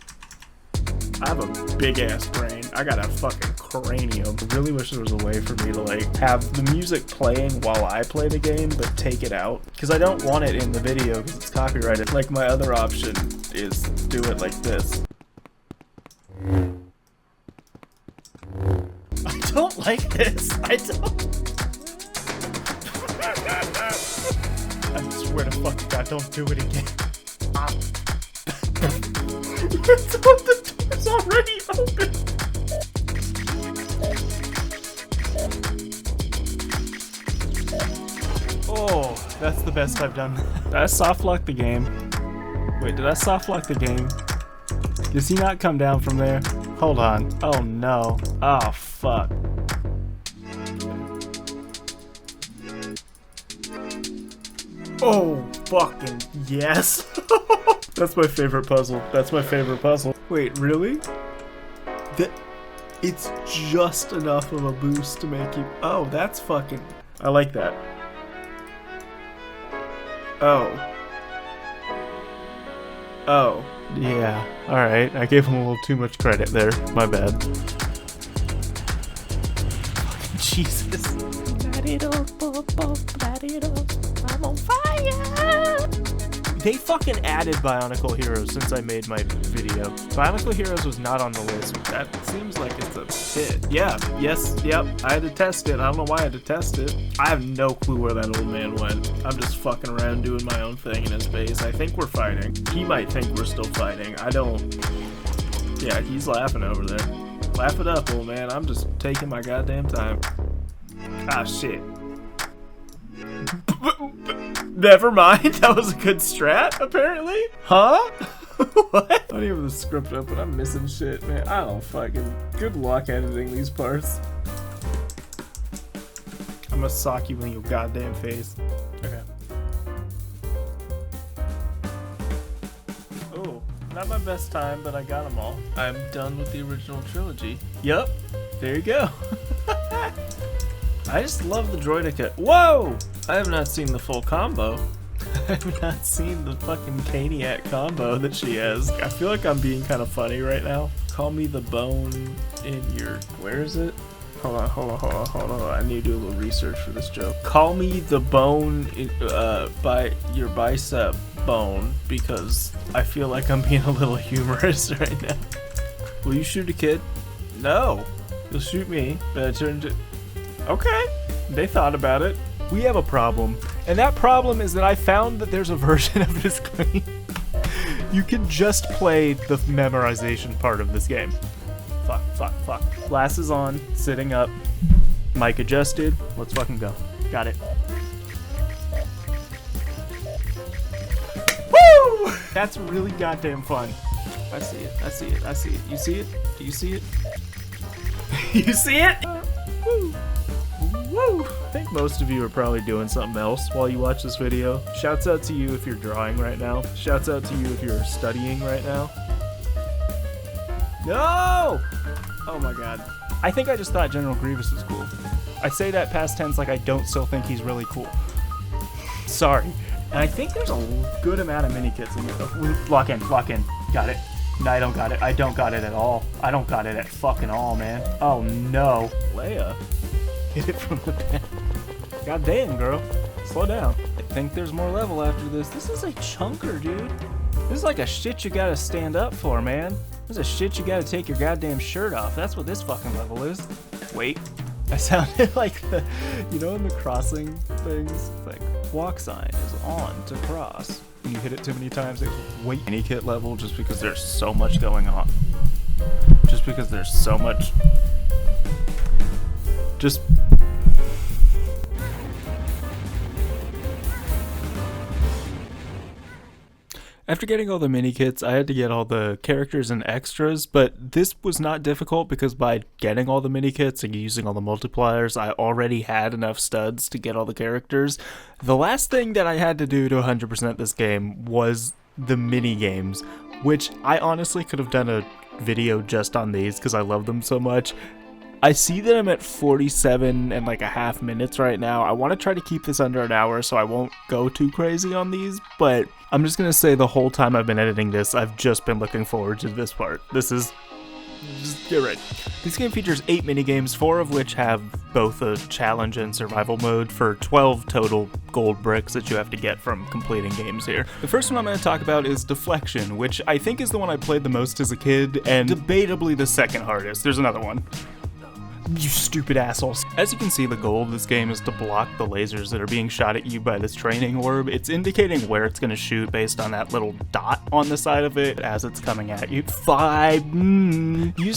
I have a big ass brain. I got a fucking cranium. I really wish there was a way for me to like have the music playing while I play the game, but take it out. Because I don't want it in the video because it's copyrighted. Like my other option is do it like this. I don't like this. I swear to fucking God, don't do it again. The door's already open. Oh, that's the best I've done. Did I soft lock the game? Wait, did I soft lock the game? Does he not come down from there? Hold on. Oh no. Oh fuck. Oh fucking yes. That's my favorite puzzle. That's my favorite puzzle. Wait, really? It's just enough of a boost to make you... Oh, that's fucking... I like that. Oh. Oh. Yeah. Alright. I gave him a little too much credit there. My bad. Jesus. I'm on fire. They fucking added Bionicle Heroes since I made my video. Bionicle Heroes was not on the list. That seems like it's a hit. Yeah, yes, yep. I had to test it. I don't know why I had to test it. I have no clue where that old man went. I'm just fucking around doing my own thing in his base. I think we're fighting. He might think we're still fighting. I don't. Yeah, he's laughing over there. Laugh it up, old man. I'm just taking my goddamn time. Ah, shit. Never mind. That was a good strat, apparently. Huh? What? I don't even have the script open. I'm missing shit, man. I don't fucking... Good luck editing these parts. I'm gonna sock you in your goddamn face. Okay. Oh, not my best time, but I got them all. I'm done with the original trilogy. Yup. There you go. I just love the Droideka. Whoa! I have not seen the full combo. I have not seen the fucking Caniac combo that she has. I feel like I'm being kind of funny right now. Call me the bone in your... Where is it? Hold on. I need to do a little research for this joke. Call me the bone in, by your bicep bone, because I feel like I'm being a little humorous right now. Will you shoot a kid? No. You'll shoot me, but I turned to... Okay, they thought about it. We have a problem, and that problem is that I found that there's a version of this game. You can just play the memorization part of this game. Fuck. Glasses on, sitting up, mic adjusted. Let's fucking go. Got it. Woo! That's really goddamn fun. I see it. You see it? Do you see it? You see it? Woo! Woo! I think most of you are probably doing something else while you watch this video. Shouts out to you if you're drawing right now. Shouts out to you if you're studying right now. No! Oh my god. I think I just thought General Grievous was cool. I say that past tense like I don't still think he's really cool. Sorry. And I think there's a good amount of Minikits in here. Lock in. Got it. No, I don't got it. I don't got it at all. I don't got it at fucking all, man. Oh no. Leia. Hit it from the back. God damn, girl. Slow down. I think there's more level after this. This is a chunker, dude. This is like a shit you gotta stand up for, man. This is a shit you gotta take your goddamn shirt off. That's what this fucking level is. Wait. I sounded like the, you know, in the crossing things, like walk sign is on to cross. When you hit it too many times, it wait. Any kit level just because there's so much going on. Just because there's so much. Just. After getting all the mini kits, I had to get all the characters and extras, but this was not difficult because by getting all the mini kits and using all the multipliers, I already had enough studs to get all the characters. The last thing that I had to do to 100% this game was the mini games, which I honestly could have done a video just on these because I love them so much. I see that I'm at 47 and like a half minutes right now. I want to try to keep this under an hour so I won't go too crazy on these, but I'm just going to say the whole time I've been editing this, I've just been looking forward to this part. This is... Just get ready. This game features 8 minigames, 4 of which have both a challenge and survival mode for 12 total gold bricks that you have to get from completing games here. The first one I'm going to talk about is Deflection, which I think is the one I played the most as a kid, and debatably the second hardest. There's another one. You stupid assholes. As you can see, the goal of this game is to block the lasers that are being shot at you by this training orb. It's indicating where it's going to shoot based on that little dot on the side of it as it's coming at you. Use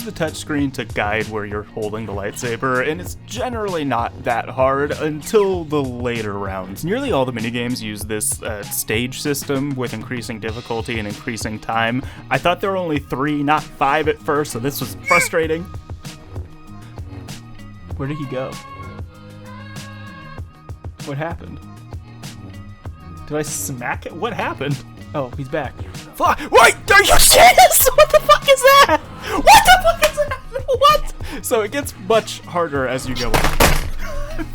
the touchscreen to guide where you're holding the lightsaber, and it's generally not that hard until the later rounds. Nearly all the minigames use this stage system with increasing difficulty and increasing time. I thought there were only 3, not 5 at first, so this was frustrating. Where did he go? What happened? Did I smack it? What happened? Oh, he's back. Fuck! Wait! Are you serious? What the fuck is that? What the fuck is that? What? So it gets much harder as you go on.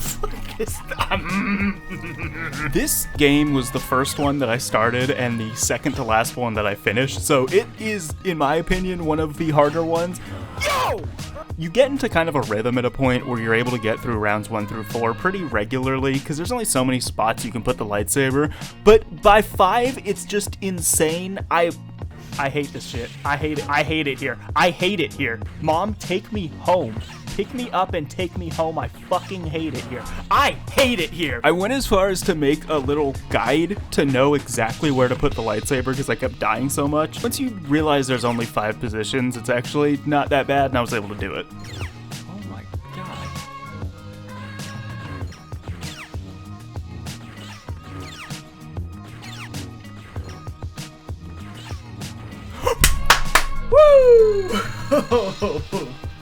This game was the first one that I started and the second to last one that I finished, so it is, in my opinion, one of the harder ones. Yo! You get into kind of a rhythm at a point where you're able to get through rounds 1 through 4 pretty regularly, because there's only so many spots you can put the lightsaber, but by 5, it's just insane. I hate this shit. I hate it. I hate it here. I hate it here. Mom, take me home. Pick me up and take me home. I fucking hate it here. I hate it here. I went as far as to make a little guide to know exactly where to put the lightsaber because I kept dying so much. Once you realize there's only 5 positions, it's actually not that bad, and I was able to do it. Oh my god. Woo!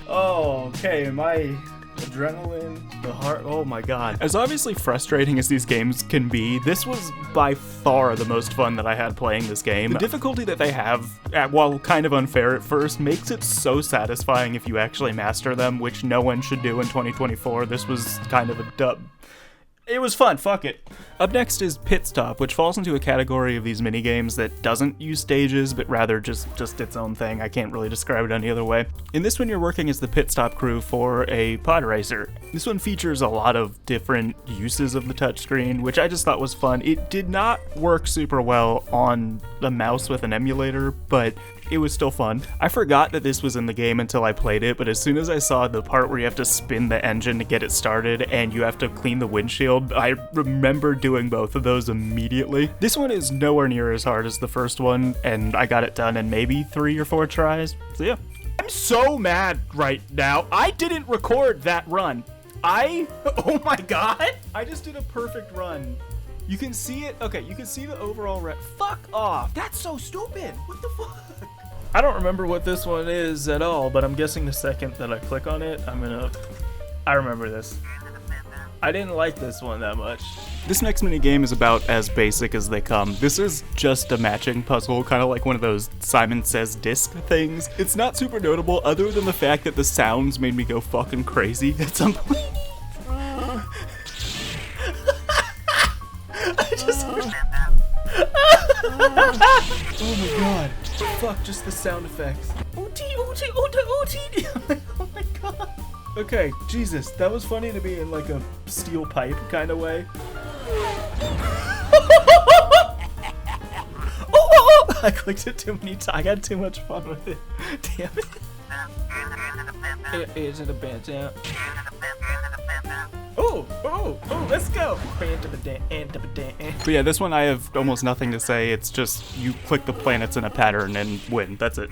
Oh, okay, my adrenaline, the heart, oh my god. As obviously frustrating as these games can be, this was by far the most fun that I had playing this game. The difficulty that they have, while kind of unfair at first, makes it so satisfying if you actually master them, which no one should do in 2024. This was kind of a dub. It was fun, fuck it. Up next is Pit Stop, which falls into a category of these minigames that doesn't use stages, but rather just its own thing. I can't really describe it any other way. In this one, you're working as the pit stop crew for a pod racer. This one features a lot of different uses of the touchscreen, which I just thought was fun. It did not work super well on the mouse with an emulator, but it was still fun. I forgot that this was in the game until I played it, but as soon as I saw the part where you have to spin the engine to get it started and you have to clean the windshield, I remember doing both of those immediately. This one is nowhere near as hard as the first one, and I got it done in maybe 3 or 4 tries, so yeah. I'm so mad right now. I didn't record that run. Oh my god! I just did a perfect run. You can see it, okay, you can see the overall fuck off! That's so stupid! What the fuck? I don't remember what this one is at all, but I'm guessing the second that I click on it, I remember this. I didn't like this one that much. This next minigame is about as basic as they come. This is just a matching puzzle, kind of like one of those Simon Says disc things. It's not super notable other than the fact that the sounds made me go fucking crazy at some point. Oh my god. Fuck, just the sound effects. OT. Oh my god. Okay, Jesus, that was funny to me in like a steel pipe kind of way. I clicked it too many times. I had too much fun with it. Damn it. Is it a bad sound? Oh, let's go! But yeah, this one I have almost nothing to say. It's just you click the planets in a pattern and win. That's it.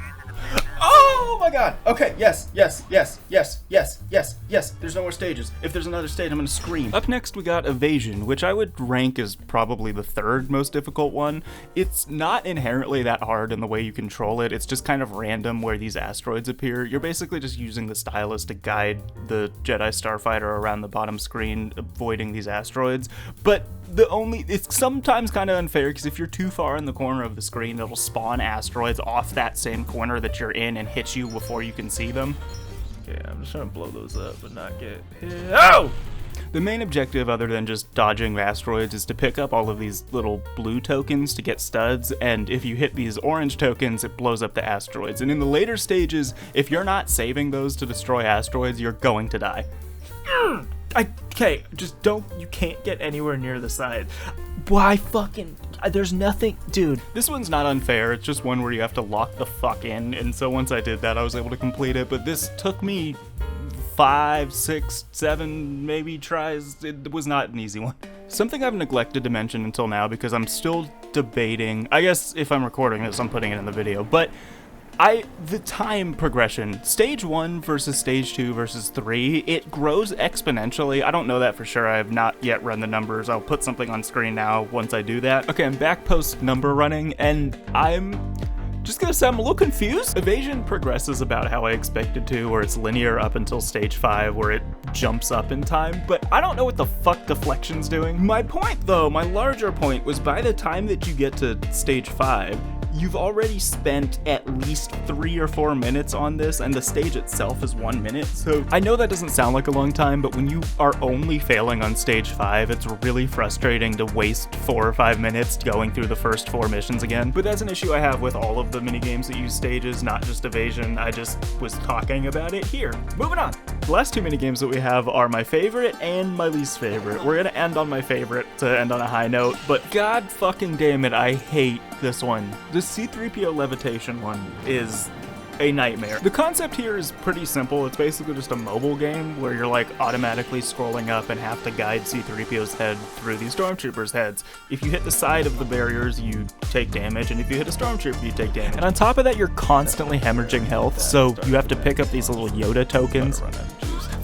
Oh my god! Okay, yes. There's no more stages. If there's another stage, I'm gonna scream. Up next, we got Evasion, which I would rank as probably the 3rd most difficult one. It's not inherently that hard in the way you control it. It's just kind of random where these asteroids appear. You're basically just using the stylus to guide the Jedi starfighter around the bottom screen, avoiding these asteroids. But it's sometimes kind of unfair because if you're too far in the corner of the screen, it'll spawn asteroids off that same corner that you're in and hit you before you can see them. Okay, I'm just trying to blow those up but not get hit. Oh! The main objective, other than just dodging asteroids, is to pick up all of these little blue tokens to get studs, and if you hit these orange tokens, it blows up the asteroids. And in the later stages, if you're not saving those to destroy asteroids, you're going to die. Okay, just you can't get anywhere near the side. Why fucking, there's nothing, dude. This one's not unfair, it's just one where you have to lock the fuck in, and so once I did that, I was able to complete it, but this took me 5, 6, 7 maybe tries. It was not an easy one. Something I've neglected to mention until now because I'm still debating, I guess if I'm recording this, I'm putting it in the video, but the time progression, stage 1 versus stage 2 versus 3, it grows exponentially. I don't know that for sure. I have not yet run the numbers. I'll put something on screen now once I do that. Okay, I'm back post number running, and I'm just gonna say I'm a little confused. Evasion progresses about how I expected to, where it's linear up until stage 5, where it jumps up in time, but I don't know what the fuck deflection's doing. My point though, my larger point was by the time that you get to stage 5, you've already spent at least 3 or 4 minutes on this, and the stage itself is 1 minute. So I know that doesn't sound like a long time, but when you are only failing on stage 5, it's really frustrating to waste 4 or 5 minutes going through the first 4 missions again. But that's an issue I have with all of the minigames that use stages, not just evasion. I just was talking about it here. Moving on. The last 2 minigames that we have are my favorite and my least favorite. We're gonna end on my favorite to end on a high note, but god fucking damn it, I hate this one. The C-3PO levitation one is a nightmare. The concept here is pretty simple. It's basically just a mobile game where you're like automatically scrolling up and have to guide C-3PO's head through these stormtroopers' heads. If you hit the side of the barriers, you take damage, and if you hit a stormtrooper, you take damage. And on top of that, you're constantly hemorrhaging health, so you have to pick up these little Yoda tokens.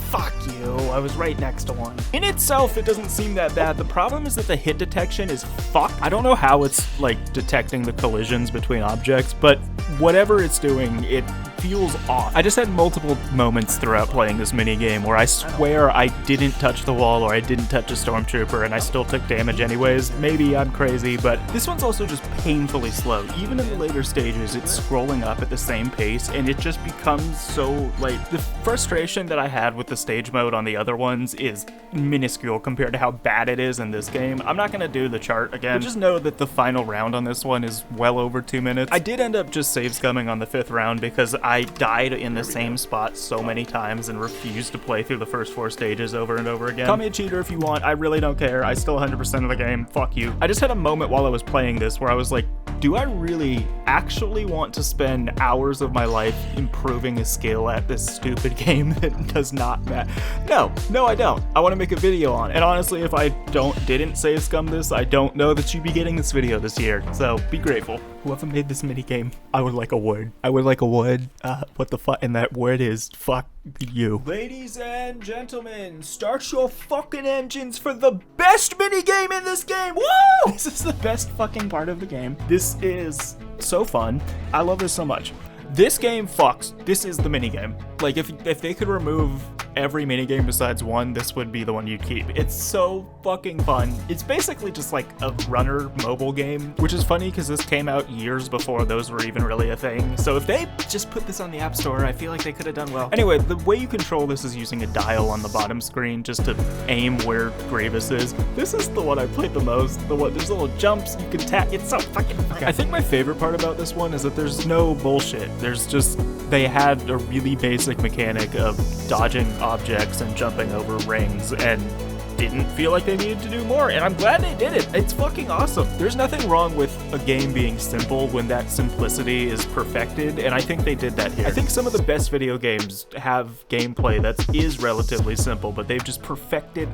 Fuck you, I was right next to one. In itself, it doesn't seem that bad. The problem is that the hit detection is fucked. I don't know how it's like detecting the collisions between objects, but whatever it's doing, it feels off. I just had multiple moments throughout playing this minigame where I swear I didn't touch the wall or I didn't touch a stormtrooper and I still took damage anyways. Maybe I'm crazy, but this one's also just painfully slow. Even in the later stages, it's scrolling up at the same pace and it just becomes so, like, the frustration that I had with the stage mode on the other ones is minuscule compared to how bad it is in this game. I'm not gonna do the chart again, but just know that the final round on this one is well over 2 minutes. I did end up just save scumming on the 5th round because I died in the same spot so many times and refused to play through the first 4 stages over and over again. Call me a cheater if you want, I really don't care. I still 100% of the game, fuck you. I just had a moment while I was playing this where I was like, do I really actually want to spend hours of my life improving a skill at this stupid game that does not matter? No, I don't. I want to make a video on it. And honestly, if I didn't save scum this, I don't know that you'd be getting this video this year. So be grateful. Whoever made this minigame, I would like a word. I would like a word. What the fuck? And that word is fuck you. Ladies and gentlemen, start your fucking engines for the best minigame in this game. Woo! This is the best fucking part of the game. This is so fun. I love this so much. This game fucks. This is the minigame. Like, if they could remove every minigame besides one, this would be the one you'd keep. It's so fucking fun. It's basically just like a runner mobile game, which is funny because this came out years before those were even really a thing. So if they just put this on the App Store, I feel like they could have done well. Anyway, the way you control this is using a dial on the bottom screen just to aim where Grievous is. This is the one I played the most. The one, there's little jumps you can tap. It's so fucking fun. I think my favorite part about this one is that there's no bullshit. There's just, they had a really basic mechanic of dodging objects and jumping over rings and didn't feel like they needed to do more, and I'm glad they did it. It's fucking awesome. There's nothing wrong with a game being simple when that simplicity is perfected, and I think they did that here. I think some of the best video games have gameplay that is relatively simple, but they've just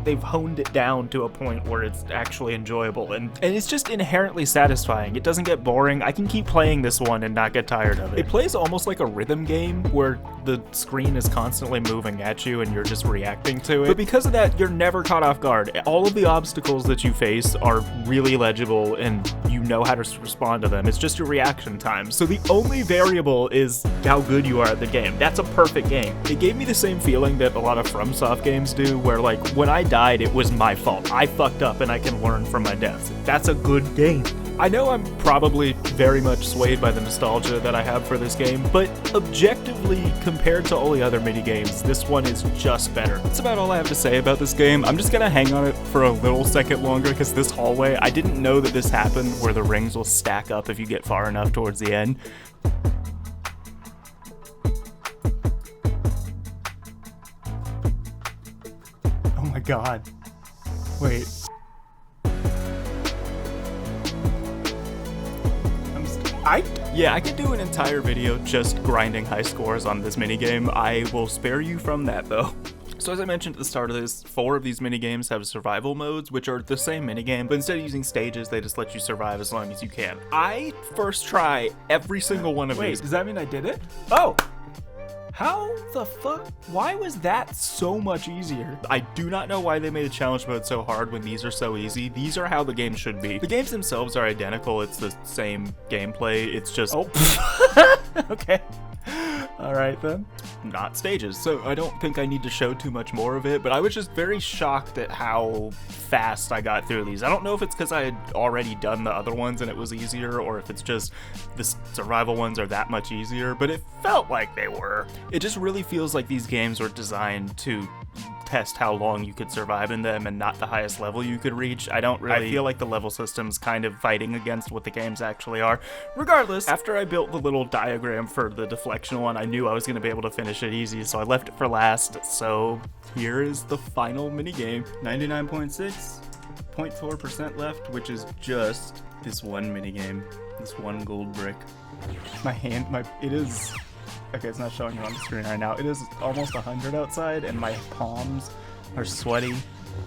they've honed it down to a point where it's actually enjoyable, and it's just inherently satisfying. It doesn't get boring. I can keep playing this one and not get tired of it. It plays almost like a rhythm game where the screen is constantly moving at you and you're just reacting to it, but because of that, you're never caught off guard. All of the obstacles that you face are really legible and you know how to respond to them. It's just your reaction time. So the only variable is how good you are at the game. That's a perfect game. It gave me the same feeling that a lot of FromSoft games do, where like when I died, it was my fault. I fucked up and I can learn from my deaths. That's a good game. I know I'm probably very much swayed by the nostalgia that I have for this game, but objectively, compared to all the other minigames, this one is just better. That's about all I have to say about this game. I'm just gonna hang on it for a little second longer because this hallway, I didn't know that this happened where the rings will stack up if you get far enough towards the end. Oh my god. Wait. I could do an entire video just grinding high scores on this minigame. I will spare you from that though. So as I mentioned at the start of this, 4 of these minigames have survival modes, which are the same minigame, but instead of using stages, they just let you survive as long as you can. I first try every single one of these. Does that mean I did it? Oh! How the fuck? Why was that so much easier? I do not know why they made a challenge mode so hard when these are so easy. These are how the game should be. The games themselves are identical. It's the same gameplay. It's just... Oh. Okay. Alright then. Not stages, so I don't think I need to show too much more of it, but I was just very shocked at how fast I got through these. I don't know if it's because I had already done the other ones and it was easier, or if it's just the survival ones are that much easier, but it felt like they were. It just really feels like these games were designed to test how long you could survive in them and not the highest level you could reach. I feel like the level system's kind of fighting against what the games actually are. Regardless, after I built the little diagram for the deflection one, I knew I was going to be able to finish it easy, so I left it for last. So here is the final minigame. 99.6.4% left, which is just this one minigame, this one gold brick. It is... Okay, it's not showing you on the screen right now. It is almost 100 outside, and my palms are sweaty.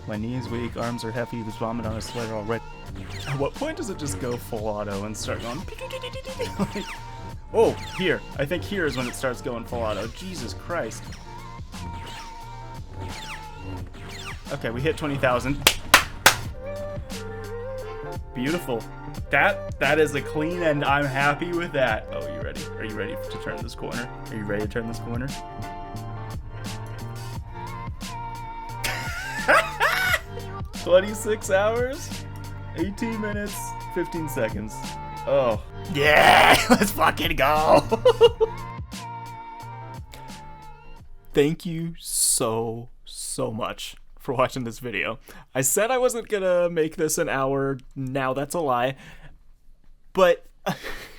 My knees weak, arms are heavy, there's vomit on a sweater already. At what point does it just go full auto and start going... like, oh, here. I think here is when it starts going full auto. Jesus Christ. Okay, we hit 20,000. Beautiful. That is a clean, and I'm happy with that. Oh, you ready? Are you ready to turn this corner? Are you ready to turn this corner? "26 hours, 18 minutes, 15 seconds. Oh. Yeah, let's fucking go. Thank you so much for watching this video. I said I wasn't gonna make this an hour. Now that's a lie. But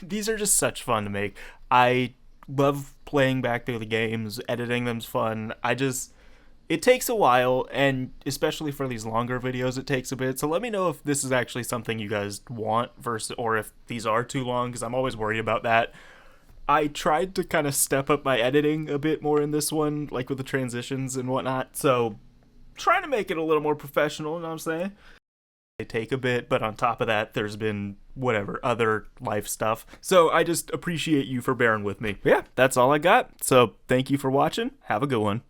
these are just such fun to make. I love playing back through the games. Editing them's fun. It takes a while, and especially for these longer videos, it takes a bit. So let me know if this is actually something you guys want or if these are too long, because I'm always worried about that. I tried to kind of step up my editing a bit more in this one, like with the transitions and whatnot. So trying to make it a little more professional, you know what I'm saying? They take a bit, but on top of that, there's been other life stuff. So I just appreciate you for bearing with me. But yeah, that's all I got. So thank you for watching. Have a good one.